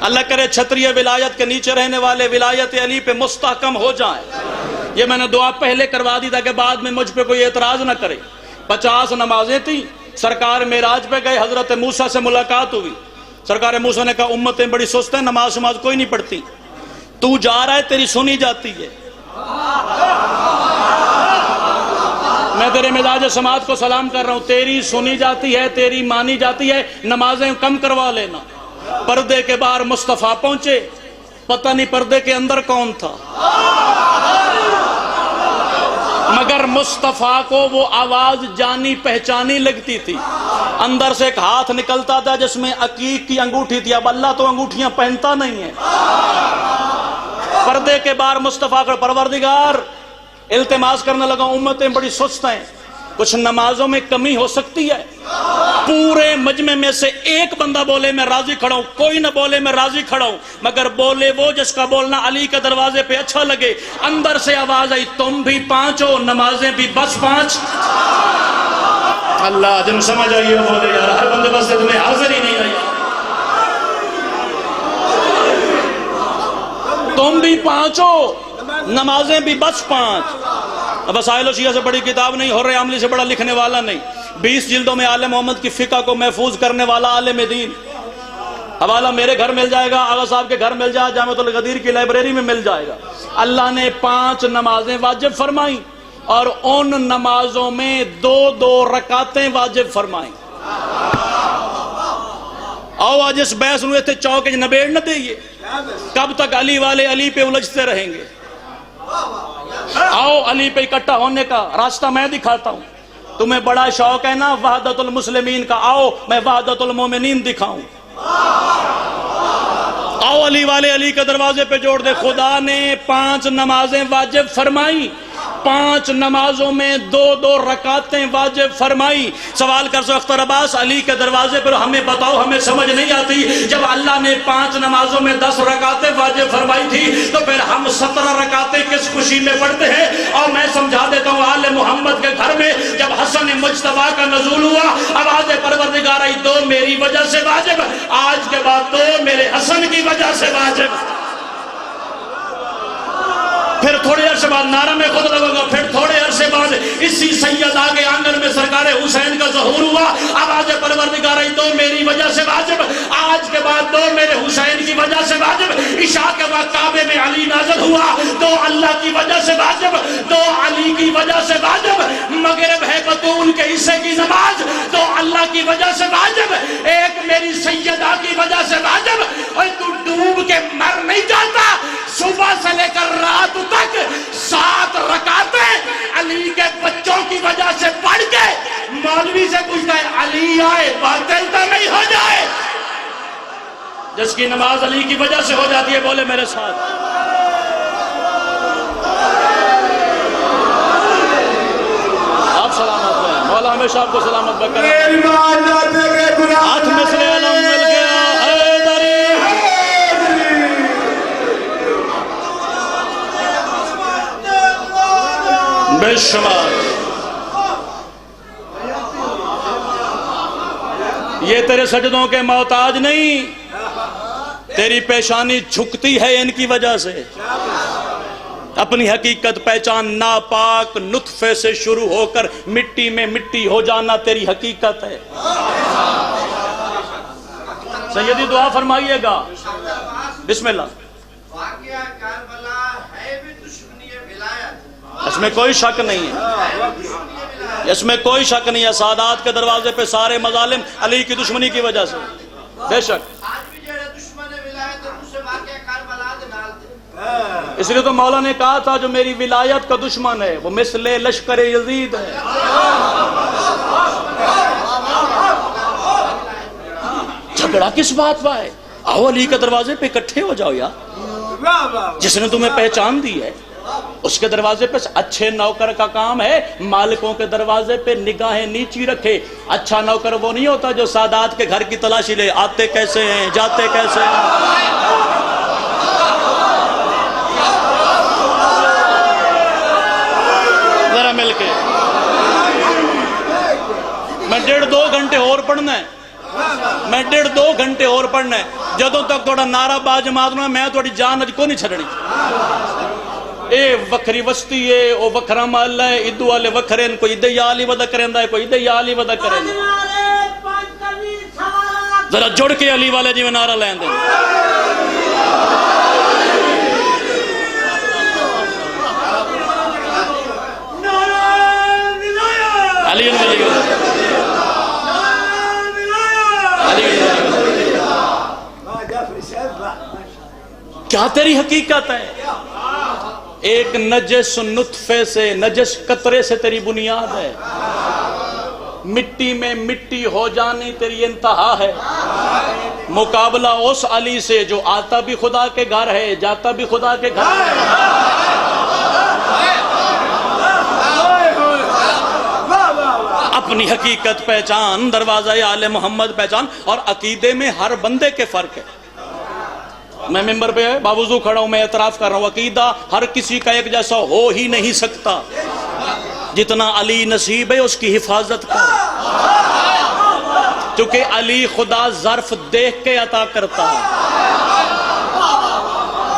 اللہ کرے چھتری ولایت کے نیچے رہنے والے ولایت علی پہ مستحکم ہو جائیں۔ یہ میں نے دعا پہلے کروا دی تھا کہ بعد میں مجھ پہ کوئی اعتراض نہ کرے۔ 50 نمازیں تھیں، سرکار معراج پہ گئے، حضرت موسیٰ سے ملاقات ہوئی۔ سرکار موسیٰ نے کہا امتیں بڑی سست ہیں، نماز کوئی نہیں پڑھتی، تو جا رہا ہے تیری سنی جاتی ہے، میں تیرے مزاج سماعت کو سلام کر رہا ہوں، تیری سنی جاتی ہے، تیری مانی جاتی ہے، نمازیں کم کروا لینا۔ پردے کے باہر مصطفیٰ پہنچے، پتہ نہیں پردے کے اندر کون تھا، مگر مصطفیٰ کو وہ آواز جانی پہچانی لگتی تھی۔ اندر سے ایک ہاتھ نکلتا تھا جس میں عقیق کی انگوٹھی تھی۔ اب اللہ تو انگوٹھیاں پہنتا نہیں ہے۔ پردے کے باہر مصطفیٰ کو پروردگار التماس کرنے لگا، امتیں بڑی سست ہیں، کچھ نمازوں میں کمی ہو سکتی ہے۔ پورے مجمع میں سے ایک بندہ بولے میں راضی کھڑا ہوں، کوئی نہ بولے میں راضی کھڑا ہوں، مگر بولے وہ جس کا بولنا علی کے دروازے پہ اچھا لگے۔ اندر سے آواز آئی تم بھی 5 ہو، نمازیں بھی بس 5۔ اللہ جن سمجھ آئیے بولے یار، ہر بندے بس تمہیں حاضر ہی نہیں آئی۔ تم بھی 5 ہو، نمازیں بھی بس 5۔ اب وسائل و شیعہ سے بڑی کتاب نہیں، حر عاملی سے بڑا لکھنے والا نہیں، 20 جلدوں میں آل محمد کی فقہ کو محفوظ کرنے والا عالم دین۔ حوالہ میرے گھر مل جائے گا، آغا صاحب کے گھر مل جائے گا، جامعۃ الغدیر کی لائبریری میں مل جائے گا۔ اللہ نے 5 نمازیں واجب فرمائیں اور ان نمازوں میں 2 رکعتیں واجب فرمائیں۔ آؤ آج اس بحث ہوئے تھے چوک نبیڑ نہ دئیے، کب تک علی والے علی پہ الجھتے رہیں گے؟ آؤ علی پہ اکٹھا ہونے کا راستہ میں دکھاتا ہوں۔ تمہیں بڑا شوق ہے نا وحدت المسلمین کا، آؤ میں وحدت المومنین دکھاؤں۔ آؤ علی والے علی کے دروازے پہ جوڑ دے۔ خدا نے 5 نمازیں واجب فرمائی، 5 نمازوں میں 2 رکعتیں واجب فرمائی۔ سوال کر سو اختر عباس علی کے دروازے پر ہمیں بتاؤ، ہمیں سمجھ نہیں آتی، جب اللہ نے 5 نمازوں میں 10 رکعتیں واجب فرمائی تھی تو پھر ہم 17 رکعتیں کس خوشی میں پڑھتے ہیں؟ اور میں سمجھا دیتا ہوں، آل محمد کے گھر میں جب حسن مجتبیٰ کا نزول ہوا، آواز پروردگار آئی 2 میری وجہ سے واجب، آج کے بعد 2 میرے حسن کی وجہ سے واجب۔ پھر تھوڑے عرصے بعد نعرہ میں خود لگوں گا، پھر تھوڑے عرصے بعد اسی سید آگے آنگن میں سرکار حسین کا ظہور ہوا، آواز پروردگار دو میری وجہ سے واجب، آج کے بعد دو میرے حسین کی وجہ سے واجب، عشاء کے بعد کعبے میں علی نازل ہوا، دو اللہ کی وجہ سے واجب، دو علی کی وجہ سے واجب، مغرب ہے بطول کے حصے کی نماز، دو اللہ کی وجہ سے واجب، ایک میری سیدہ کی وجہ سے واجب۔ اور تو ڈوب کے مر نہیں جاتا، صبح سے لے کر رات تک 7 رکعتیں علی کے بچوں کی وجہ سے پڑھ کے مولوی سے پوچھتا ہے علی آئے باطل تو نہیں ہو جائے؟ جس کی نماز علی کی وجہ سے ہو جاتی ہے بولے میرے ساتھ۔ آپ سلامت ہیں، مولا ہمیشہ آپ کو سلامت بکرے۔ ہاتھ میں سے علم مل گیا حیدری، بے شمار۔ یہ تیرے سجدوں کے محتاج نہیں، تیری پیشانی جھکتی ہے ان کی وجہ سے۔ اپنی حقیقت پہچان، ناپاک نطفے سے شروع ہو کر مٹی میں مٹی ہو جانا تیری حقیقت ہے۔ سیدی دعا فرمائیے گا، بسم اللہ۔ واقعہ کربلا ہے بھی دشمنی ولایت، اس میں کوئی شک نہیں ہے، اس میں کوئی شک نہیں ہے۔ سادات کے دروازے پہ سارے مظالم علی کی دشمنی کی وجہ سے، بے شک۔ آج بھی جو دشمن ولایت ہے اسے واقعہ کربلا دے نال دے۔ اس لیے تو مولا نے کہا تھا جو میری ولایت کا دشمن ہے وہ مثل لشکر یزید ہے۔ جھگڑا کس بات کا ہے؟ آؤ علی کے دروازے پہ اکٹھے ہو جاؤ یار۔ جس نے تمہیں پہچان دی ہے اس کے دروازے پہ اچھے نوکر کا کام ہے مالکوں کے دروازے پہ نگاہیں نیچی رکھے۔ اچھا نوکر وہ نہیں ہوتا جو سادات کے گھر کی تلاشی لے، آتے کیسے ہیں جاتے کیسے ہیں۔ ذرا مل کے میں 1.5-2 گھنٹے اور پڑھنا ہے، میں 1.5-2 گھنٹے اور پڑھنا ہے۔ جدوں تک تھوڑا نعرہ با جماعت نہ میں تھوڑی جان اج کو نہیں چھڑنی۔ اے وکھری وستی ہے، او وکھرا محلہ ہے، ادو والے وکھرے ہیں، کوئی ادھے یا علی ودا کریندا ہے، کوئی ادھے یا علی ودا کریندا ہے۔ ذرا جڑ کے علی والے جی میں نعرہ لین دیں۔ علی علی کیا تیری حقیقت ہے؟ ایک نجس نطفے سے، نجس قطرے سے تیری بنیاد ہے۔ مٹی میں مٹی ہو جانی تیری انتہا ہے۔ مقابلہ اس علی سے جو آتا بھی خدا کے گھر ہے، جاتا بھی خدا کے گھر ہے۔ اپنی حقیقت پہچان، دروازہ آل محمد پہچان، اور عقیدے میں ہر بندے کے فرق ہے۔ میں ممبر پہ باوضو کھڑا ہوں، میں اعتراف کر رہا ہوں، عقیدہ ہر کسی کا ایک جیسا ہو ہی نہیں سکتا۔ جتنا علی نصیب ہے اس کی حفاظت کر، کیونکہ علی خدا ظرف دیکھ کے عطا کرتا ہے۔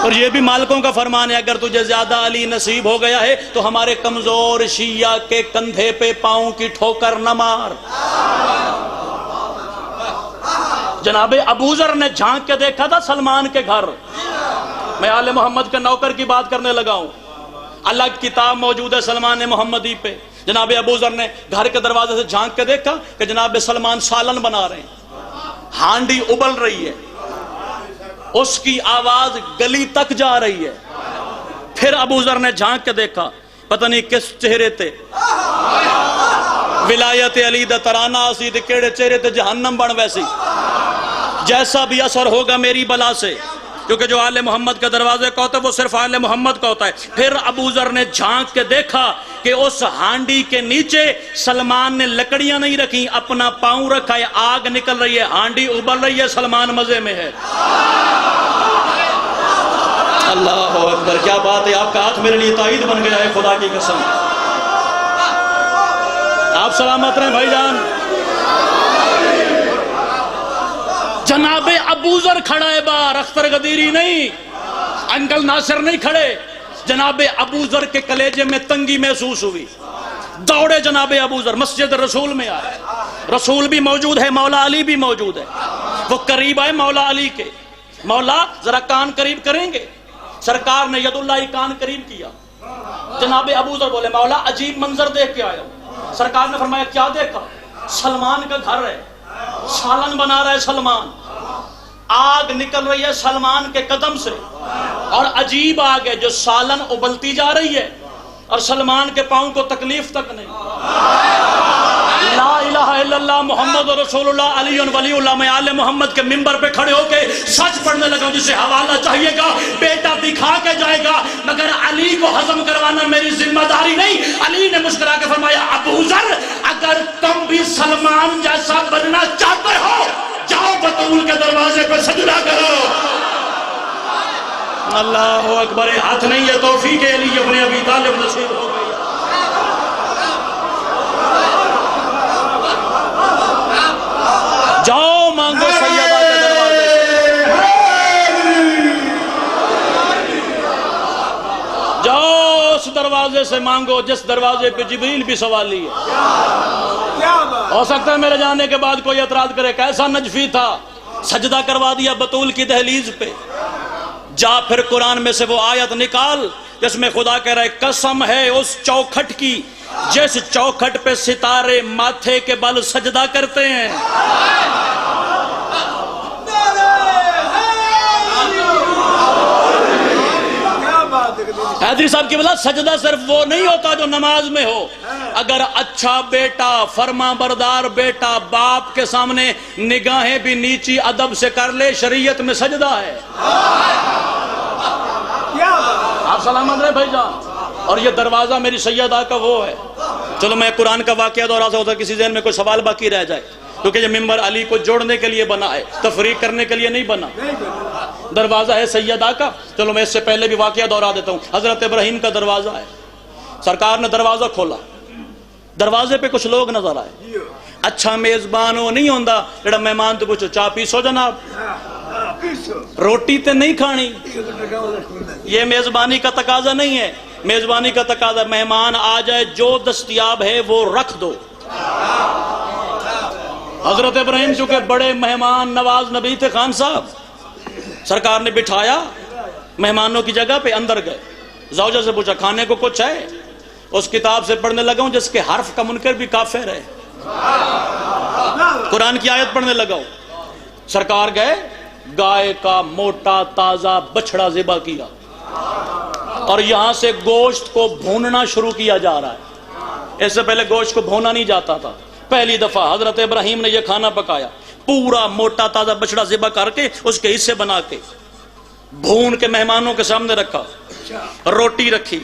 اور یہ بھی مالکوں کا فرمان ہے، اگر تجھے زیادہ علی نصیب ہو گیا ہے تو ہمارے کمزور شیعہ کے کندھے پہ پاؤں کی ٹھوکر نہ مار۔ جناب ابو ذر نے جھانک کے دیکھا تھا سلمان کے گھر، میں آل محمد کے نوکر کی بات کرنے لگا ہوں، الگ کتاب موجود ہے سلمان محمدی پہ۔ جناب ابو ذر نے گھر کے دروازے سے جھانک کے دیکھا کہ جناب سلمان سالن بنا رہے ہیں، ہانڈی ابل رہی ہے، اس کی آواز گلی تک جا رہی ہے۔ پھر ابو ذر نے جھانک کے دیکھا، پتہ نہیں کس چہرے تے ولایت علی دا ترانہ اسی تے کیڑے چہرے تے جہنم بن ویسی، جیسا بھی اثر ہوگا میری بلا سے، کیونکہ جو آل محمد کے دروازے کا ہوتا ہے وہ صرف آل محمد کا ہوتا ہے۔ پھر ابو ذر نے جھانک کے دیکھا کہ اس ہانڈی کے نیچے سلمان نے لکڑیاں نہیں رکھی، اپنا پاؤں رکھا ہے، آگ نکل رہی ہے، ہانڈی ابل رہی ہے، سلمان مزے میں ہے۔ اللہ اکبر، کیا بات ہے! آپ کا ہاتھ میرے لیے تائید بن گیا ہے، خدا کی قسم۔ آپ سلامت رہیں بھائی جان۔ جناب ابو ذر کھڑا ہے باہر، اختر غدیری نہیں، انکل ناصر نہیں کھڑے، جناب ابو ذر کے کلیجے میں تنگی محسوس ہوئی، دوڑے جناب ابو ذر مسجد رسول میں آئے، رسول بھی موجود ہے، مولا علی بھی موجود ہے، وہ قریب آئے مولا علی کے، مولا ذرا کان قریب کریں گے؟ سرکار نے ید اللہ کان قریب کیا، جناب ابو ذر بولے مولا عجیب منظر دیکھ کے آیا ہوں۔ سرکار نے فرمایا کیا دیکھا؟ سلمان کا گھر ہے، سالن بنا رہا ہے سلمان، آگ نکل رہی ہے سلمان کے قدم سے، اور عجیب آگ ہے جو سالن ابلتی جا رہی ہے اور سلمان کے پاؤں کو تکلیف تک نہیں۔ لا الہ الا اللہ محمد رسول اللہ علی ولی اللہ۔ میں آل محمد کے ممبر پہ کھڑے ہو کے سچ پڑھنے لگا ہوں، جسے حوالہ چاہیے گا بیٹا دکھا کے جائے گا، مگر علی کو ہضم کروانا میری ذمہ داری نہیں۔ علی نے مسکرا کے فرمایا ابو ذر اگر تم بھی سلمان جیسا بننا چاہتے ہو جاؤ بطول کے دروازے پہ سجدہ کرو۔ اللہ اکبر، ہاتھ نہیں ہے توفیق علی ابن ابی طالب نصیب ہو گئی۔ جاؤ مانگو سیدہ کے دروازے سے، جاؤ اس دروازے سے مانگو جس دروازے پہ جبریل بھی سوالی ہے۔ ہو سکتا ہے میرے جانے کے بعد کوئی اعتراض کرے کیسا نجفی تھا، سجدہ کروا دیا بطول کی دہلیز پہ۔ جا پھر قرآن میں سے وہ آیت نکال جس میں خدا کہہ رہا ہے قسم ہے اس چوکھٹ کی جس چوکھٹ پہ ستارے ماتھے کے بل سجدہ کرتے ہیں۔ حیدری صاحب کی بلا سجدہ صرف وہ نہیں ہوتا جو نماز میں ہو، اگر اچھا بیٹا فرما بردار بیٹا باپ کے سامنے نگاہیں بھی نیچی ادب سے کر لے شریعت میں سجدہ ہے۔ آپ سلامت رہے بھائی جان۔ اور یہ دروازہ میری سیدہ کا وہ ہے۔ چلو میں قرآن کا واقعہ دورا سے ہوتا کسی ذہن میں کوئی سوال باقی رہ جائے، کیونکہ یہ ممبر علی کو جوڑنے کے لیے بنا ہے، تفریق کرنے کے لیے نہیں بنا۔ دروازہ ہے سیدہ کا۔ چلو میں اس سے پہلے بھی واقعہ دورا دیتا ہوں۔ حضرت ابراہیم کا دروازہ ہے، سرکار نے دروازہ کھولا، دروازے پہ کچھ لوگ نظر آئے۔ اچھا میزبان وہ نہیں ہوندہ جڑا مہمان تو پوچھو چاہ پیسو جناب، روٹی تے نہیں کھانی، یہ میزبانی کا تقاضا نہیں ہے۔ میزبانی کا تقاضا مہمان آ جائے جو دستیاب ہے وہ رکھ دو۔ حضرت ابراہیم چونکہ بڑے مہمان نواز نبی تھے، خان صاحب سرکار نے بٹھایا مہمانوں کی جگہ پہ، اندر گئے، زوجہ سے پوچھا کھانے کو کچھ ہے؟ اس کتاب سے پڑھنے لگا ہوں جس کے حرف کا منکر بھی کافر ہے، قرآن کی آیت پڑھنے لگا ہوں۔ سرکار گئے، گائے کا موٹا تازہ بچڑا ذبح کیا اور یہاں سے گوشت کو بھوننا شروع کیا جا رہا ہے۔ اس سے پہلے گوشت کو بھونا نہیں جاتا تھا۔ پہلی دفعہ حضرت ابراہیم نے یہ کھانا پکایا، پورا موٹا تازہ بچڑا ذبح کر کے اس کے حصے بنا کے بھون کے مہمانوں کے سامنے رکھا، روٹی رکھی۔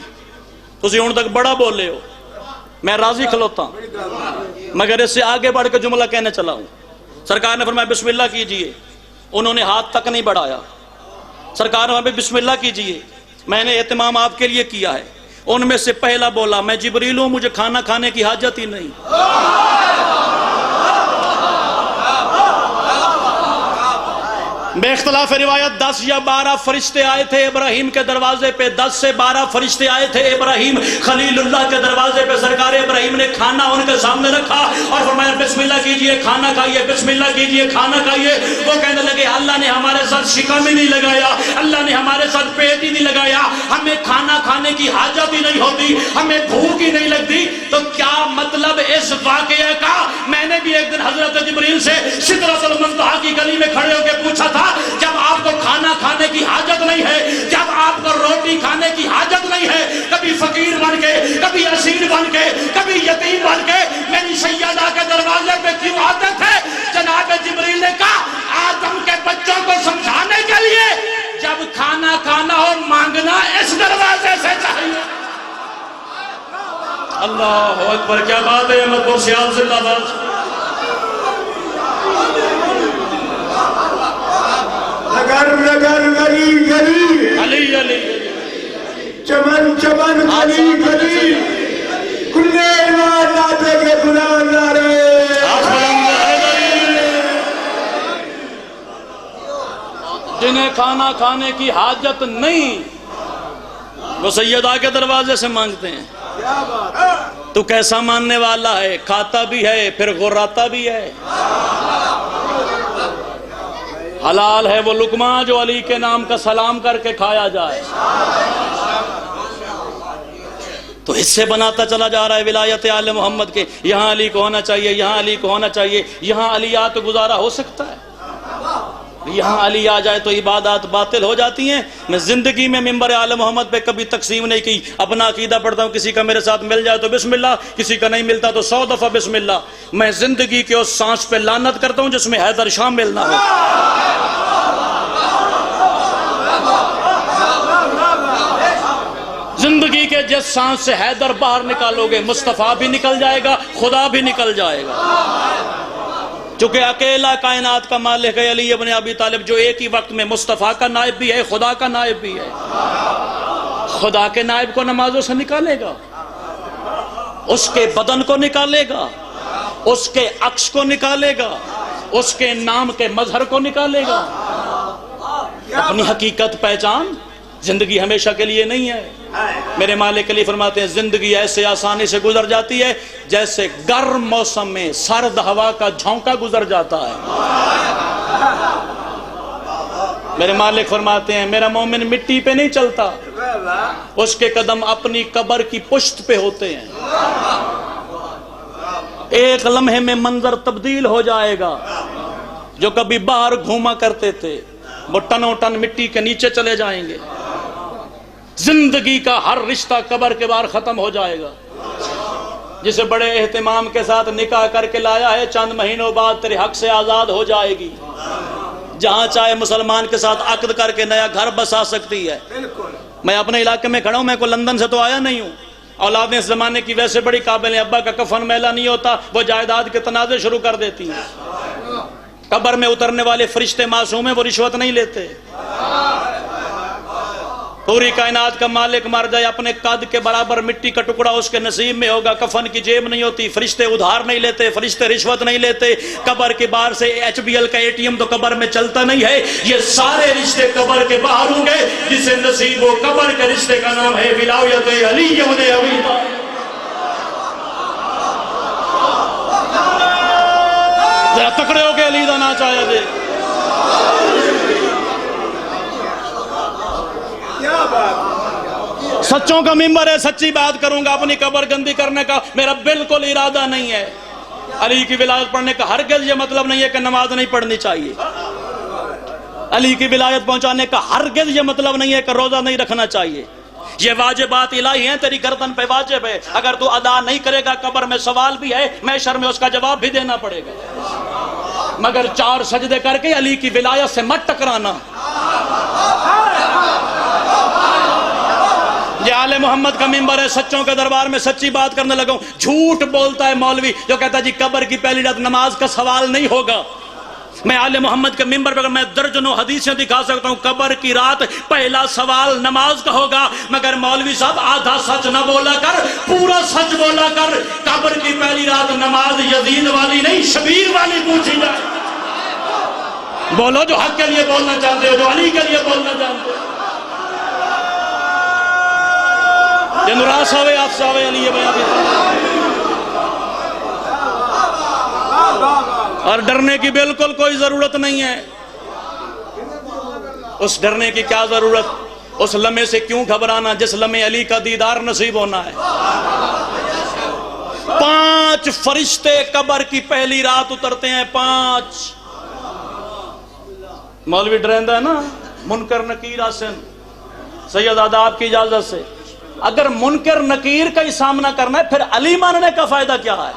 تسی ہوں تک بڑا بولے ہو، میں راضی کھلوتا ہوں، مگر اس سے آگے بڑھ کے جملہ کہنے چلا ہوں۔ سرکار نے فرمایا بسم اللہ کیجئے، انہوں نے ہاتھ تک نہیں بڑھایا۔ سرکار نے فرمایا بسم اللہ کیجئے، میں نے اہتمام آپ کے لیے کیا ہے۔ ان میں سے پہلا بولا میں جبریل ہوں، مجھے کھانا کھانے کی حاجت ہی نہیں۔ بے اختلاف روایت 10 یا 12 فرشتے آئے تھے ابراہیم کے دروازے پہ، 10 سے 12 فرشتے آئے تھے ابراہیم خلیل اللہ کے دروازے پہ۔ سرکار ابراہیم نے کھانا ان کے سامنے رکھا اور فرمایا بسم اللہ کیجئے کھانا کھائیے، بسم اللہ کیجئے کھانا کھائیے۔ وہ کہنے لگے اللہ نے ہمارے ساتھ شکم ہی نہیں لگایا، اللہ نے ہمارے ساتھ پیٹ ہی نہیں لگایا، ہمیں کھانا کھانے کی حاجت ہی نہیں ہوتی، ہمیں بھوک ہی نہیں لگتی، تو کیا مطلب اس واقعے کا؟ میں نے بھی ایک دن حضرت جبریل سے سدرۃ المنتہا کی گلی میں کھڑے ہو کے پوچھا تھا، جب آپ کو کھانا کھانے کی حاجت نہیں ہے، جب آپ کو روٹی کھانے کی حاجت نہیں ہے، کبھی فقیر بن کے، کبھی اسیر بن کے، کبھی یتیم بن کے میری سیدہ کے دروازے پہ کیوں آتے تھے؟ جناب جبریل نے کہا آدم کے بچوں کو سمجھانے کے لیے جب کھانا کھانا ہو مانگنا اس دروازے سے چاہیے۔ اللہ اکبر، کیا بات ہے احمد پور سیال زندہ باد۔ نگر نگر گلی گلی علی علی چمن چمن گلی گلی کھلے ایمان لاتے کے غلام نعرے جنہیں کھانا کھانے کی حاجت نہیں، وہ سیدہ کے دروازے سے مانگتے ہیں کیا بات ہے. تو کیسا ماننے والا ہے، کھاتا بھی ہے پھر غراتا بھی ہے. حلال ہے وہ لقمہ جو علی کے نام کا سلام کر کے کھایا جائے. تو حصے بناتا چلا جا رہا ہے ولایت آل محمد کے. یہاں علی کو ہونا چاہیے، یہاں علی کو ہونا چاہیے. یہاں علی آ تو گزارا ہو سکتا ہے، یہاں علی آ جائے تو عبادات باطل ہو جاتی ہیں. میں زندگی میں ممبر آل محمد پہ کبھی تقسیم نہیں کی. اپنا عقیدہ پڑھتا ہوں، کسی کا میرے ساتھ مل جائے تو بسم اللہ، کسی کا نہیں ملتا تو 100 دفعہ بسم اللہ. میں زندگی کے اس سانس پہ لعنت کرتا ہوں جس میں حیدر شامل نہ ہو. زندگی کے جس سانس سے حیدر باہر نکالو گے، مصطفیٰ بھی نکل جائے گا، خدا بھی نکل جائے گا. چونکہ اکیلا کائنات کا مالک ہے علی ابن ابی طالب، جو ایک ہی وقت میں مصطفیٰ کا نائب بھی ہے، خدا کا نائب بھی ہے. خدا کے نائب کو نمازوں سے نکالے گا، اس کے بدن کو نکالے گا، اس کے عکس کو نکالے گا، اس کے نام کے مظہر کو نکالے گا. اپنی حقیقت پہچان. زندگی ہمیشہ کے لیے نہیں ہے. میرے مالک علی فرماتے ہیں زندگی ایسے آسانی سے گزر جاتی ہے جیسے گرم موسم میں سرد ہوا کا جھونکا گزر جاتا ہے. میرے مالک فرماتے ہیں میرا مومن مٹی پہ نہیں چلتا، اس کے قدم اپنی قبر کی پشت پہ ہوتے ہیں. ایک لمحے میں منظر تبدیل ہو جائے گا. جو کبھی باہر گھوما کرتے تھے وہ ٹنوں ٹن مٹی کے نیچے چلے جائیں گے. زندگی کا ہر رشتہ قبر کے باہر ختم ہو جائے گا. جسے بڑے اہتمام کے ساتھ نکاح کر کے لایا ہے، چند مہینوں بعد تیرے حق سے آزاد ہو جائے گی. جہاں چاہے مسلمان کے ساتھ عقد کر کے نیا گھر بسا سکتی ہے. میں اپنے علاقے میں کھڑا ہوں، میں کوئی لندن سے تو آیا نہیں ہوں. اولادیں اس زمانے کی ویسے بڑی قابل ہیں. ابا کا کفن میلا نہیں ہوتا، وہ جائیداد کے تنازع شروع کر دیتی ہیں. قبر میں اترنے والے فرشتے معصوم ہیں، وہ رشوت نہیں لیتے. پوری کائنات کا مالک مر جائے، اپنے قد کے برابر مٹی کا ٹکڑا اس کے نصیب میں ہوگا. کفن کی جیب نہیں ہوتی، فرشتے ادھار نہیں لیتے، فرشتے رشوت نہیں لیتے. قبر کے باہر سے HBL کا ATM تو قبر میں چلتا نہیں ہے. یہ سارے رشتے قبر کے باہر ہوں گے. جسے نصیب ہو قبر کے رشتے کا نام ہے ولایت علی ابن ابی طالب. ذرا تکڑے ہو کے علی دا نا چاہیا جے. سچوں کا ممبر ہے، سچی بات کروں گا. اپنی قبر گندی کرنے کا میرا بالکل ارادہ نہیں ہے. علی کی ولایت پڑھنے کا ہرگز یہ مطلب نہیں ہے کہ نماز نہیں پڑھنی چاہیے. علی کی ولایت پہنچانے کا ہرگز یہ مطلب نہیں ہے کہ روزہ نہیں رکھنا چاہیے. یہ واجبات الہی ہیں، تیری گردن پہ واجب ہے. اگر تو ادا نہیں کرے گا قبر میں سوال بھی ہے، محشر میں اس کا جواب بھی دینا پڑے گا. مگر 4 سجدے کر کے علی کی ولایت سے مت ٹکرانا. یہ آل محمد کا ممبر ہے، سچوں کے دربار میں سچی بات کرنے لگا ہوں. جھوٹ بولتا ہے مولوی جو کہتا ہے جی قبر کی پہلی رات نماز کا سوال نہیں ہوگا. میں آل محمد کے ممبر پر میں درجنوں حدیثیں دکھا سکتا ہوں. قبر کی رات پہلا سوال نماز کا ہوگا. مگر مولوی صاحب آدھا سچ نہ بولا کر، پورا سچ بولا کر. قبر کی پہلی رات نماز یزید والی نہیں، شبیر والی پوچھی جائے. بولو جو حق کے لیے بولنا چاہتے ہو، جو علی کے لیے بولنا چاہتے ہو. یہ نراس ہوئے آپ سے ہوئے علی ابن ابی طالب. اور ڈرنے کی بالکل کوئی ضرورت نہیں ہے. اس ڈرنے کی کیا ضرورت؟ اس لمحے سے کیوں گھبرانا جس لمحے علی کا دیدار نصیب ہونا ہے. 5 فرشتے قبر کی پہلی رات اترتے ہیں. 5 مولوی ڈرندہ ہے نا، منکر نکیر حسن. سید آداب کی اجازت سے اگر منکر نکیر کا ہی سامنا کرنا ہے پھر علی ماننے کا فائدہ کیا ہے؟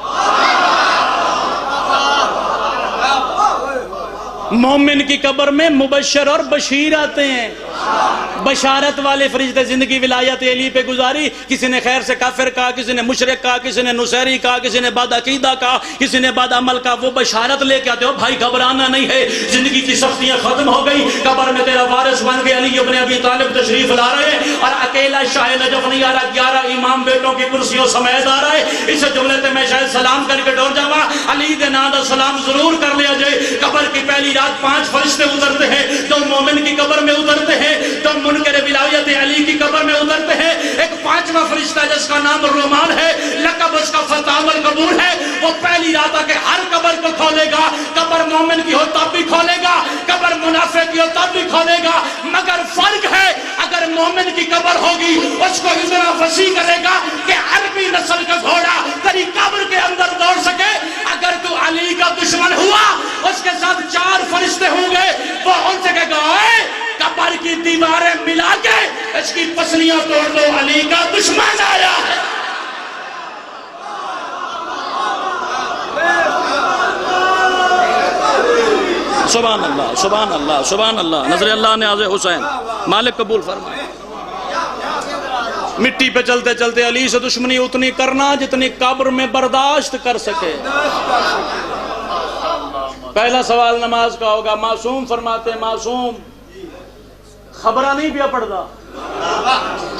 مومن کی قبر میں مبشر اور بشیر آتے ہیں. بشارت والے فرشتے. زندگی ولایت علی پہ گزاری، کسی نے خیر سے کافر کہا، کسی نے مشرک کہا، کسی نے نصیری کہا، کسی نے بد عقیدہ کہا، کسی نے بد عمل کہا. وہ بشارت لے کے آتے ہو بھائی گھبرانا نہیں ہے، زندگی کی سختیاں ختم ہو گئی. قبر میں تیرا وارث بن کے علی ابن ابی طالب تشریف لا رہے ہیں. اور اکیلا شاہ نجف نہیں آ رہا، 11 امام بیٹوں کی کرسیوں سمیت آ رہا ہے. اس جملے سے میں شاید سلام کر کے ڈور جاوا. علی دے نام دا سلام ضرور کر لیا جائے. قبر کی پہلی رات 5 فرشتے اترتے ہیں، 2 مومن کی قبر میں اترتے ہیں، 2 منکر ولایت علی کی قبر میں اترتے ہیں، ایک 5واں فرشتہ جس کا نام رومان ہے، لقب اس کا فتح القبول ہے، وہ پہلی رات آ کے ہر قبر کو کھولے گا، قبر مومن کی ہو تب بھی کھولے گا، قبر منافق کی ہو تب بھی کھولے گا، مگر فرق ہے اگر مومن کی قبر ہوگی اس کو اتنا وسیع کرے گا کہ عربی نسل کا گھوڑا تیری قبر کے اندر دوڑ سکے۔ اگر تو علی کا دشمن ہوا اس کے ساتھ 4 فرشتے ہوں گے، وہ ان سے کہے گا اے قبر کی دیواریں ملا کے اس کی پسلیاں توڑ دو، علی کا دشمن آیا ہے۔ سبحان اللہ سبحان اللہ سبحان اللہ، نظر اللہ نے آز حسین مالک قبول فرمائے۔ مٹی پہ چلتے چلتے علی سے دشمنی اتنی کرنا جتنی قبر میں برداشت کر سکے۔ پہلا سوال نماز کا ہوگا، معصوم فرماتے معصوم خبرہ نہیں پیا پڑھتا،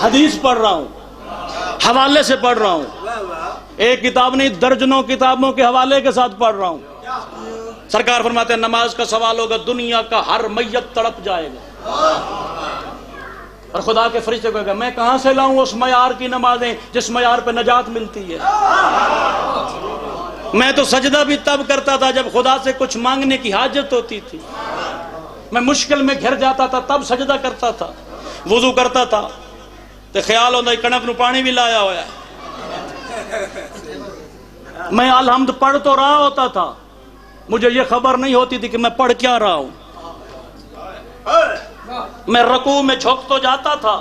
حدیث پڑھ رہا ہوں، حوالے سے پڑھ رہا ہوں، ایک کتاب نہیں درجنوں کتابوں کے حوالے کے ساتھ پڑھ رہا ہوں۔ سرکار فرماتے ہیں نماز کا سوال ہوگا، دنیا کا ہر میت تڑپ جائے گا، اور خدا کے فرشتے کو کہے گا میں کہاں سے لاؤں اس معیار کی نمازیں جس معیار پہ نجات ملتی ہے؟ میں تو سجدہ بھی تب کرتا تھا جب خدا سے کچھ مانگنے کی حاجت ہوتی تھی، میں مشکل میں گھر جاتا تھا تب سجدہ کرتا تھا، وضو کرتا تھا تو خیال ہوتا ہے کڑک نو پانی بھی لایا ہوا ہے، میں الحمد پڑھ تو رہا ہوتا تھا، مجھے یہ خبر نہیں ہوتی تھی کہ میں پڑھ کیا رہا ہوں۔ میں رکوع میں جھک تو جاتا تھا،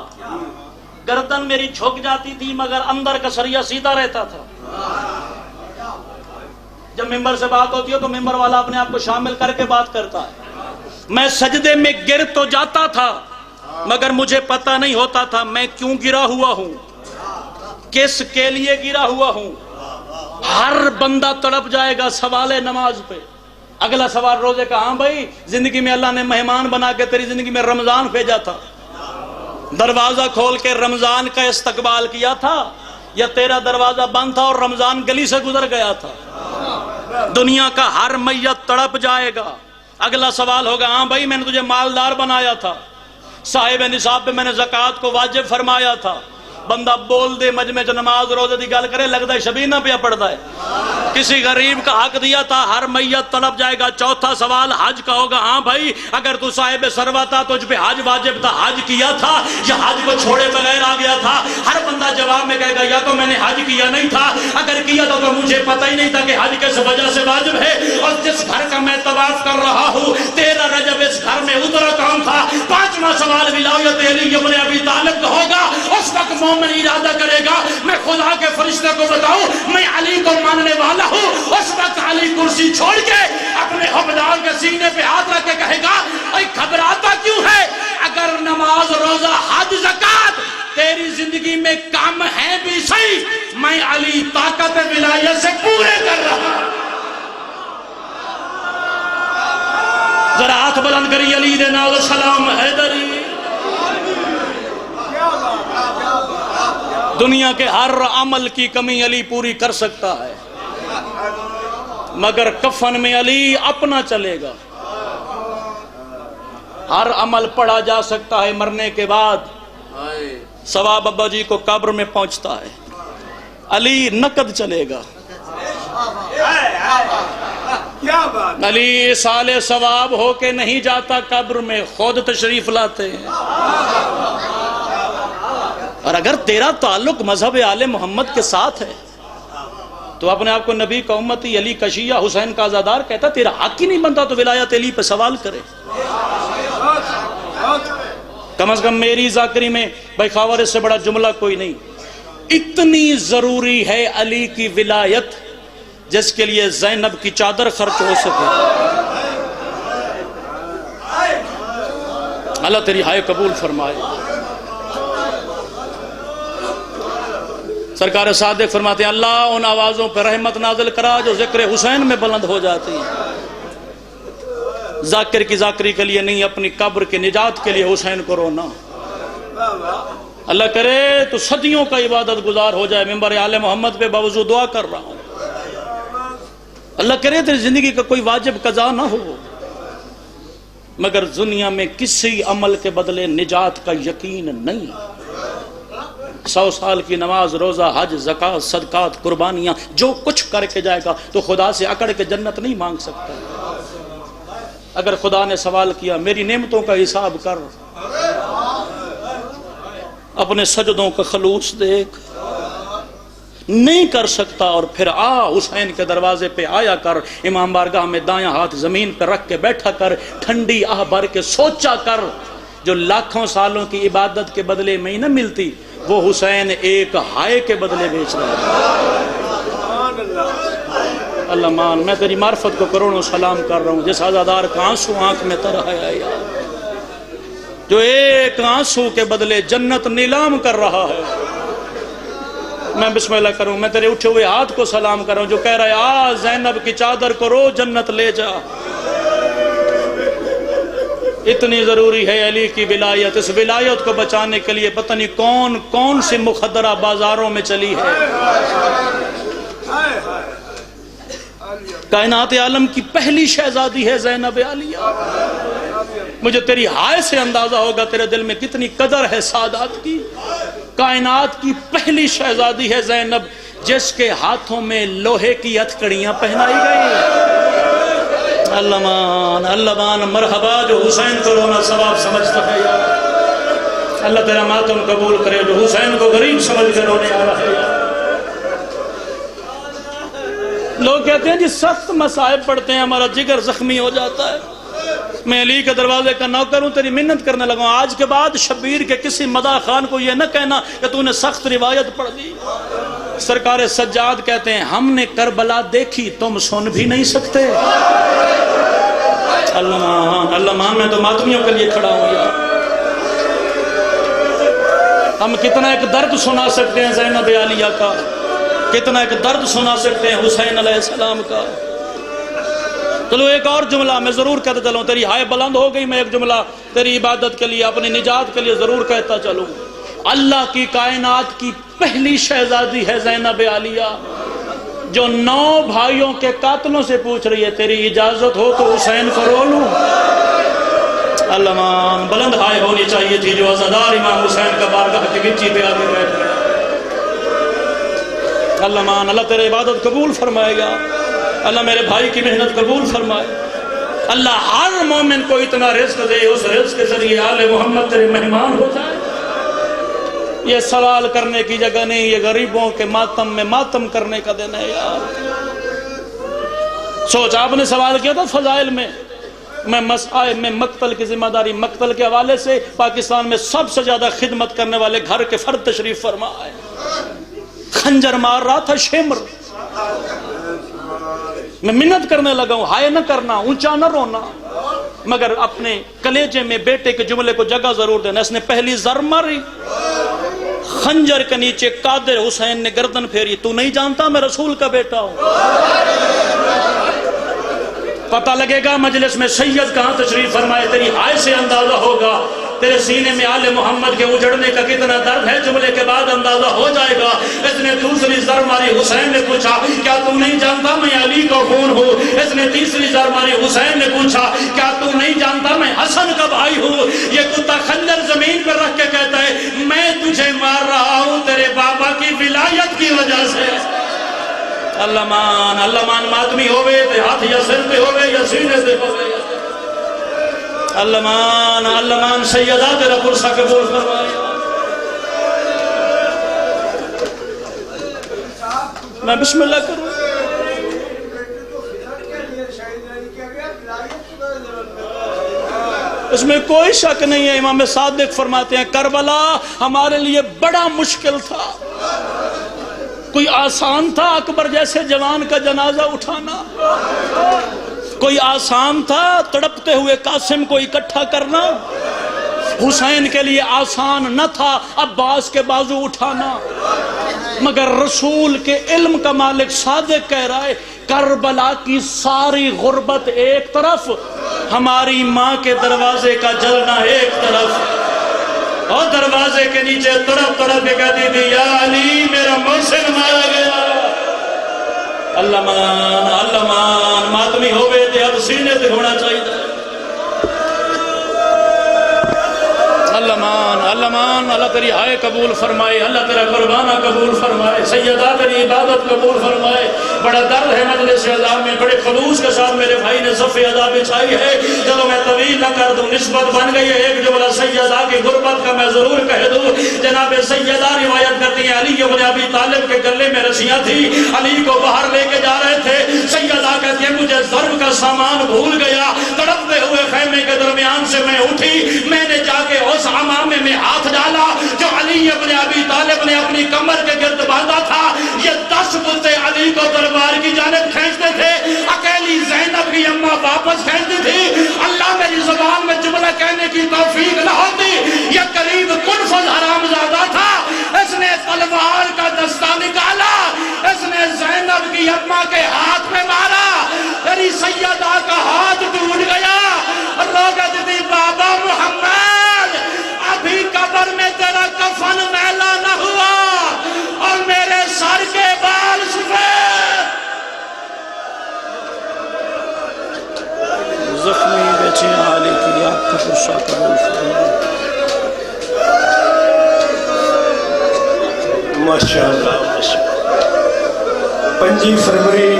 گردن میری جھک جاتی تھی مگر اندر کا سریا سیدھا رہتا تھا۔ جب ممبر سے بات ہوتی ہے تو ممبر والا اپنے آپ کو شامل کر کے بات کرتا ہے۔ میں سجدے میں گر تو جاتا تھا مگر مجھے پتہ نہیں ہوتا تھا میں کیوں گرا ہوا ہوں، کس کے لیے گرا ہوا ہوں۔ ہر بندہ تڑپ جائے گا سوال نماز پہ۔ اگلا سوال روزے کا، ہاں بھائی زندگی میں اللہ نے مہمان بنا کے تیری زندگی میں رمضان بھیجا تھا، دروازہ کھول کے رمضان کا استقبال کیا تھا یا تیرا دروازہ بند تھا اور رمضان گلی سے گزر گیا تھا؟ دنیا کا ہر میت تڑپ جائے گا۔ اگلا سوال ہوگا، ہاں بھائی میں نے تجھے مالدار بنایا تھا، صاحب نصاب پہ میں نے زکوٰۃ کو واجب فرمایا تھا، بندہ بول دے مجمع چ نماز روزے دی گل کرے لگتا ہے شبینہ پہ پڑھتا ہے، کسی غریب کا حق دیا تھا، ہر میت تڑپ جائے گا۔ چوتھا سوال حج کا ہوگا، ہاں بھائی اگر تو صاحب ثروت تھا تجھ پہ حج واجب تھا، حج کیا تھا یا حج کو چھوڑے بغیر آ گیا تھا؟ ہر بندہ جواب میں کہے گا یا تو میں نے حج کیا نہیں تھا، اگر کیا تھا تو مجھے پتہ ہی نہیں تھا کہ حج کس وجہ سے واجب ہے، اور جس گھر کا میں طواف کر رہا ہوں 13 رجب اس گھر میں اترا کون تھا؟ پانچواں سوال ولایت علی ابن ابی طالب کا ہوگا۔ اس وقت مومن ارادہ کرے گا میں خدا کے فرشتے کو بتاؤں میں علی کو ماننے والا ہوں، اس وقت علی کرسی چھوڑ کے اپنے حبدار کے سینے پہ ہاتھ رکھ کے کہے گا اے گھبراتا کیوں ہے؟ اگر نماز روزہ حج زکوٰۃ تیری زندگی میں کم ہے بھی صحیح، میں علی طاقت ولایت سے پورے کر رہا ہوں۔ ذرا ہاتھ بلند کری علی دے نال سلام حیدری۔ دنیا کے ہر عمل کی کمی علی پوری کر سکتا ہے مگر کفن میں علی اپنا چلے گا۔ ہر عمل پڑھا جا سکتا ہے، مرنے کے بعد ثواب ابا جی کو قبر میں پہنچتا ہے، علی نقد چلے گا۔ علی سال ثواب ہو کے نہیں جاتا قبر میں، خود تشریف لاتے ہیں۔ اور اگر تیرا تعلق مذہب آل محمد کے ساتھ ہے تو اپنے آپ کو نبی کا امتی، علی کا شیعہ، حسین کا عزادار کہتا، تیرا حق ہی نہیں بنتا تو ولایت علی پہ سوال کرے۔ کم از کم میری ذاکری میں بھائی خاور اس سے بڑا جملہ کوئی نہیں۔ اتنی ضروری ہے علی کی ولایت جس کے لیے زینب کی چادر خرچ ہو سکے۔ اللہ تیری ہائے قبول فرمائے۔ سرکار صادق فرماتے ہیں اللہ ان آوازوں پہ رحمت نازل کرا جو ذکر حسین میں بلند ہو جاتی ہیں۔ ذاکر کی ذاکری کے لیے نہیں، اپنی قبر کے نجات کے لیے حسین کو رونا۔ اللہ کرے تو صدیوں کا عبادت گزار ہو جائے، ممبر آل محمد پہ باوضو دعا کر رہا ہوں، اللہ کرے تیری زندگی کا کوئی واجب قضا نہ ہو، مگر دنیا میں کسی عمل کے بدلے نجات کا یقین نہیں. 100 سال کی نماز، روزہ، حج، زکوٰۃ، صدقات، قربانیاں جو کچھ کر کے جائے گا تو خدا سے اکڑ کے جنت نہیں مانگ سکتا. اگر خدا نے سوال کیا میری نعمتوں کا حساب کر، اپنے سجدوں کا خلوص دیکھ، نہیں کر سکتا، اور پھر حسین کے دروازے پہ آیا کر، امام بارگاہ میں دایاں ہاتھ زمین پہ رکھ کے بیٹھا کر، ٹھنڈی آہ بھر کے سوچا کر، جو لاکھوں سالوں کی عبادت کے بدلے میں ہی نہ ملتی، وہ حسین ایک ہائے کے بدلے بیچ رہا ہے. اللہ مان، میں تیری معرفت کو کروڑوں سلام کر رہا ہوں. جس عزادار کا آنسو آنکھ میں تر آیا یار، جو ایک آنسو کے بدلے جنت نیلام کر رہا ہے. میں بسم اللہ کروں، میں تیرے اٹھے ہوئے ہاتھ کو سلام کر رہا ہوں جو کہہ رہا ہے آ زینب کی چادر کو رو جنت لے جا. اتنی ضروری ہے علی کی ولایت. اس ولایت کو بچانے کے لیے پتہ نہیں کون کون سی مخدرہ بازاروں میں چلی ہے. کائنات عالم کی پہلی شہزادی ہے زینب عالیہ. مجھے تیری ہائے سے اندازہ ہوگا تیرے دل میں کتنی قدر ہے سعادت کی. کائنات کی پہلی شہزادی ہے زینب، جس کے ہاتھوں میں لوہے کی ہتھکڑیاں پہنائی گئی. اللہ مان، اللہ مان، مرحبا جو حسین کو رونا ثواب سمجھتا ہے یار. اللہ تیرا ماتم قبول کرے جو حسین کو غریب سمجھ کر رونے آ رہا ہے یار. لوگ کہتے ہیں جی سخت مصائب پڑھتے ہیں ہمارا جگر زخمی ہو جاتا ہے. میں علی کے دروازے کا نوکر ہوں، تیری منت کرنے لگا ہوں، آج کے بعد شبیر کے کسی مداح خان کو یہ نہ کہنا کہ تو نے سخت روایت پڑھ دی. سرکار سجاد کہتے ہیں ہم نے کربلا دیکھی تم سن بھی نہیں سکتے. اللہ مان، میں تو ماتمیوں کے لیے کھڑا ہوں یار. ہم کتنا ایک درد سنا سکتے ہیں زینب عالیہ کا، کتنا ایک درد سنا سکتے ہیں حسین علیہ السلام کا. چلو ایک اور جملہ میں ضرور کہتا چلوں، تیری ہائے بلند ہو گئی، میں ایک جملہ تیری عبادت کے لیے، اپنی نجات کے لیے ضرور کہتا چلوں. اللہ کی کائنات کی پہلی شہزادی ہے زینب عالیہ، جو 9 بھائیوں کے قاتلوں سے پوچھ رہی ہے تیری اجازت ہو تو حسین کو رو لوں. اللہ مان، بلند ہائے ہونی چاہیے تھی جو عزادار امام حسین کا بارگاہ کی مٹی پہ آگے بیٹھ گئے. اللہ مان، اللہ تیرے عبادت قبول فرمائے گا. اللہ میرے بھائی کی محنت قبول فرمائے. اللہ ہر مومن کو اتنا رزق دے اس رزق کے ذریعے آل محمد تیرے مہمان ہو جائے. یہ سوال کرنے کی جگہ نہیں، یہ غریبوں کے ماتم میں ماتم کرنے کا دن ہے یار. سوچ، آپ نے سوال کیا تھا فضائل میں، میں مسائل میں مقتل کی ذمہ داری، مقتل کے حوالے سے پاکستان میں سب سے زیادہ خدمت کرنے والے گھر کے فرد تشریف فرما ہے. خنجر مار رہا تھا شمر، میں منت کرنے لگا ہوں ہائے نہ کرنا، اونچا نہ رونا، مگر اپنے کلیجے میں بیٹے کے جملے کو جگہ ضرور دینا. اس نے پہلی زر ماری، خنجر کے نیچے قادر حسین نے گردن پھیری. تو نہیں جانتا میں رسول کا بیٹا ہوں؟ پتہ لگے گا مجلس میں سید کہاں تشریف فرمائے، تیری ہائے سے اندازہ ہوگا تیرے سینے میں آل محمد کے اجڑنے کا کتنا درد ہے. جملے کے بعد اندازہ ہو جائے گا. اس نے دوسری زر ماری، حسین نے پوچھا کیا تو نہیں جانتا میں علی کا خون ہوں؟ اس نے تیسری زر ماری، حسین نے پوچھا کیا تو نہیں جانتا میں حسن کا بھائی ہوں؟ یہ کتا خنجر زمین پر رکھ کے کہتا ہے میں تجھے مار رہا ہوں تیرے بابا کی ولایت کی وجہ سے. اللہ مان ماتمی ہوئے تے ہاتھ یا سر پہ ہوئے یا سینے سے ہوئے. اللہ مان سیدہ تیرا پرسہ قبول فرمائے. میں بسم اللہ کروں. اس میں کوئی شک نہیں ہے. امام صادق فرماتے ہیں کربلا ہمارے لیے بڑا مشکل تھا. کوئی آسان تھا اکبر جیسے جوان کا جنازہ اٹھانا؟ کوئی آسان تھا تڑپتے ہوئے قاسم کو اکٹھا کرنا؟ حسین کے لیے آسان نہ تھا عباس کے بازو اٹھانا. مگر رسول کے علم کا مالک صادق کہہ رہا ہے کربلا کی ساری غربت ایک طرف، ہماری ماں کے دروازے کا جلنا ایک طرف. اور دروازے کے نیچے تڑپ تڑپ کے کہتی تھی یا علی میرا محسن مارا گیا. اللہ مان ماتمی ہوئے تھے اب سینے سے ہونا چاہیے. اللہ مان اللہ تیری ہائے قبول فرمائے، اللہ تیرا قربانہ قبول فرمائے، سیدہ تیری عبادت قبول فرمائے۔ بڑا درد ہے مجلس ادا میں، بڑے خلوص کے ساتھ میرے بھائی نے صف ادا بچھائی ہے۔ چلو میں طویل نہ کر دوں، نسبت بن گئی ہے ایک جملہ سیدہ کی غربت کا میں ضرور کہہ دوں۔ جناب سیدہ روایت کرتی ہیں علی بن ابی طالب کے گلے میں رسیاں تھی، علی کو باہر لے کے جا رہے تھے۔ سیدہ کہتی ہے مجھے ضرب کا سامان بھول گیا، تڑپتے ہوئے خیمے کے درمیان سے میں اٹھی، میں نے جا کے اس عمامے میں ہاتھ ڈالا جو علی بن ابی طالب نے اپنی کمر کے گرد باندھا تھا۔ یہ 10 بتیں علی کو دربار کی جانب کھینچتے تھے، اکیلی زینب کی اماں واپس کھینچتی تھی۔ اللہ میری زبان میں جملہ کہنے کی توفیق نہ ہوتی، یہ قریب کنفذ حرامزادہ تھا، اس نے تلوار کا دستہ نکالا، اس نے زینب کی اماں کے ہاتھ میں مارا، تیری سیدہ کا ہاتھ ٹوٹ گیا، روگت دی بابا محمد ابھی قبر میں تیرا کفن میلا نہ ہوا اور میرے سر کے بال سفید۔ زخمی بیچے عالی کی آپ کا قصہ قبول فرمائے۔ ماشاءاللہ 25 فروری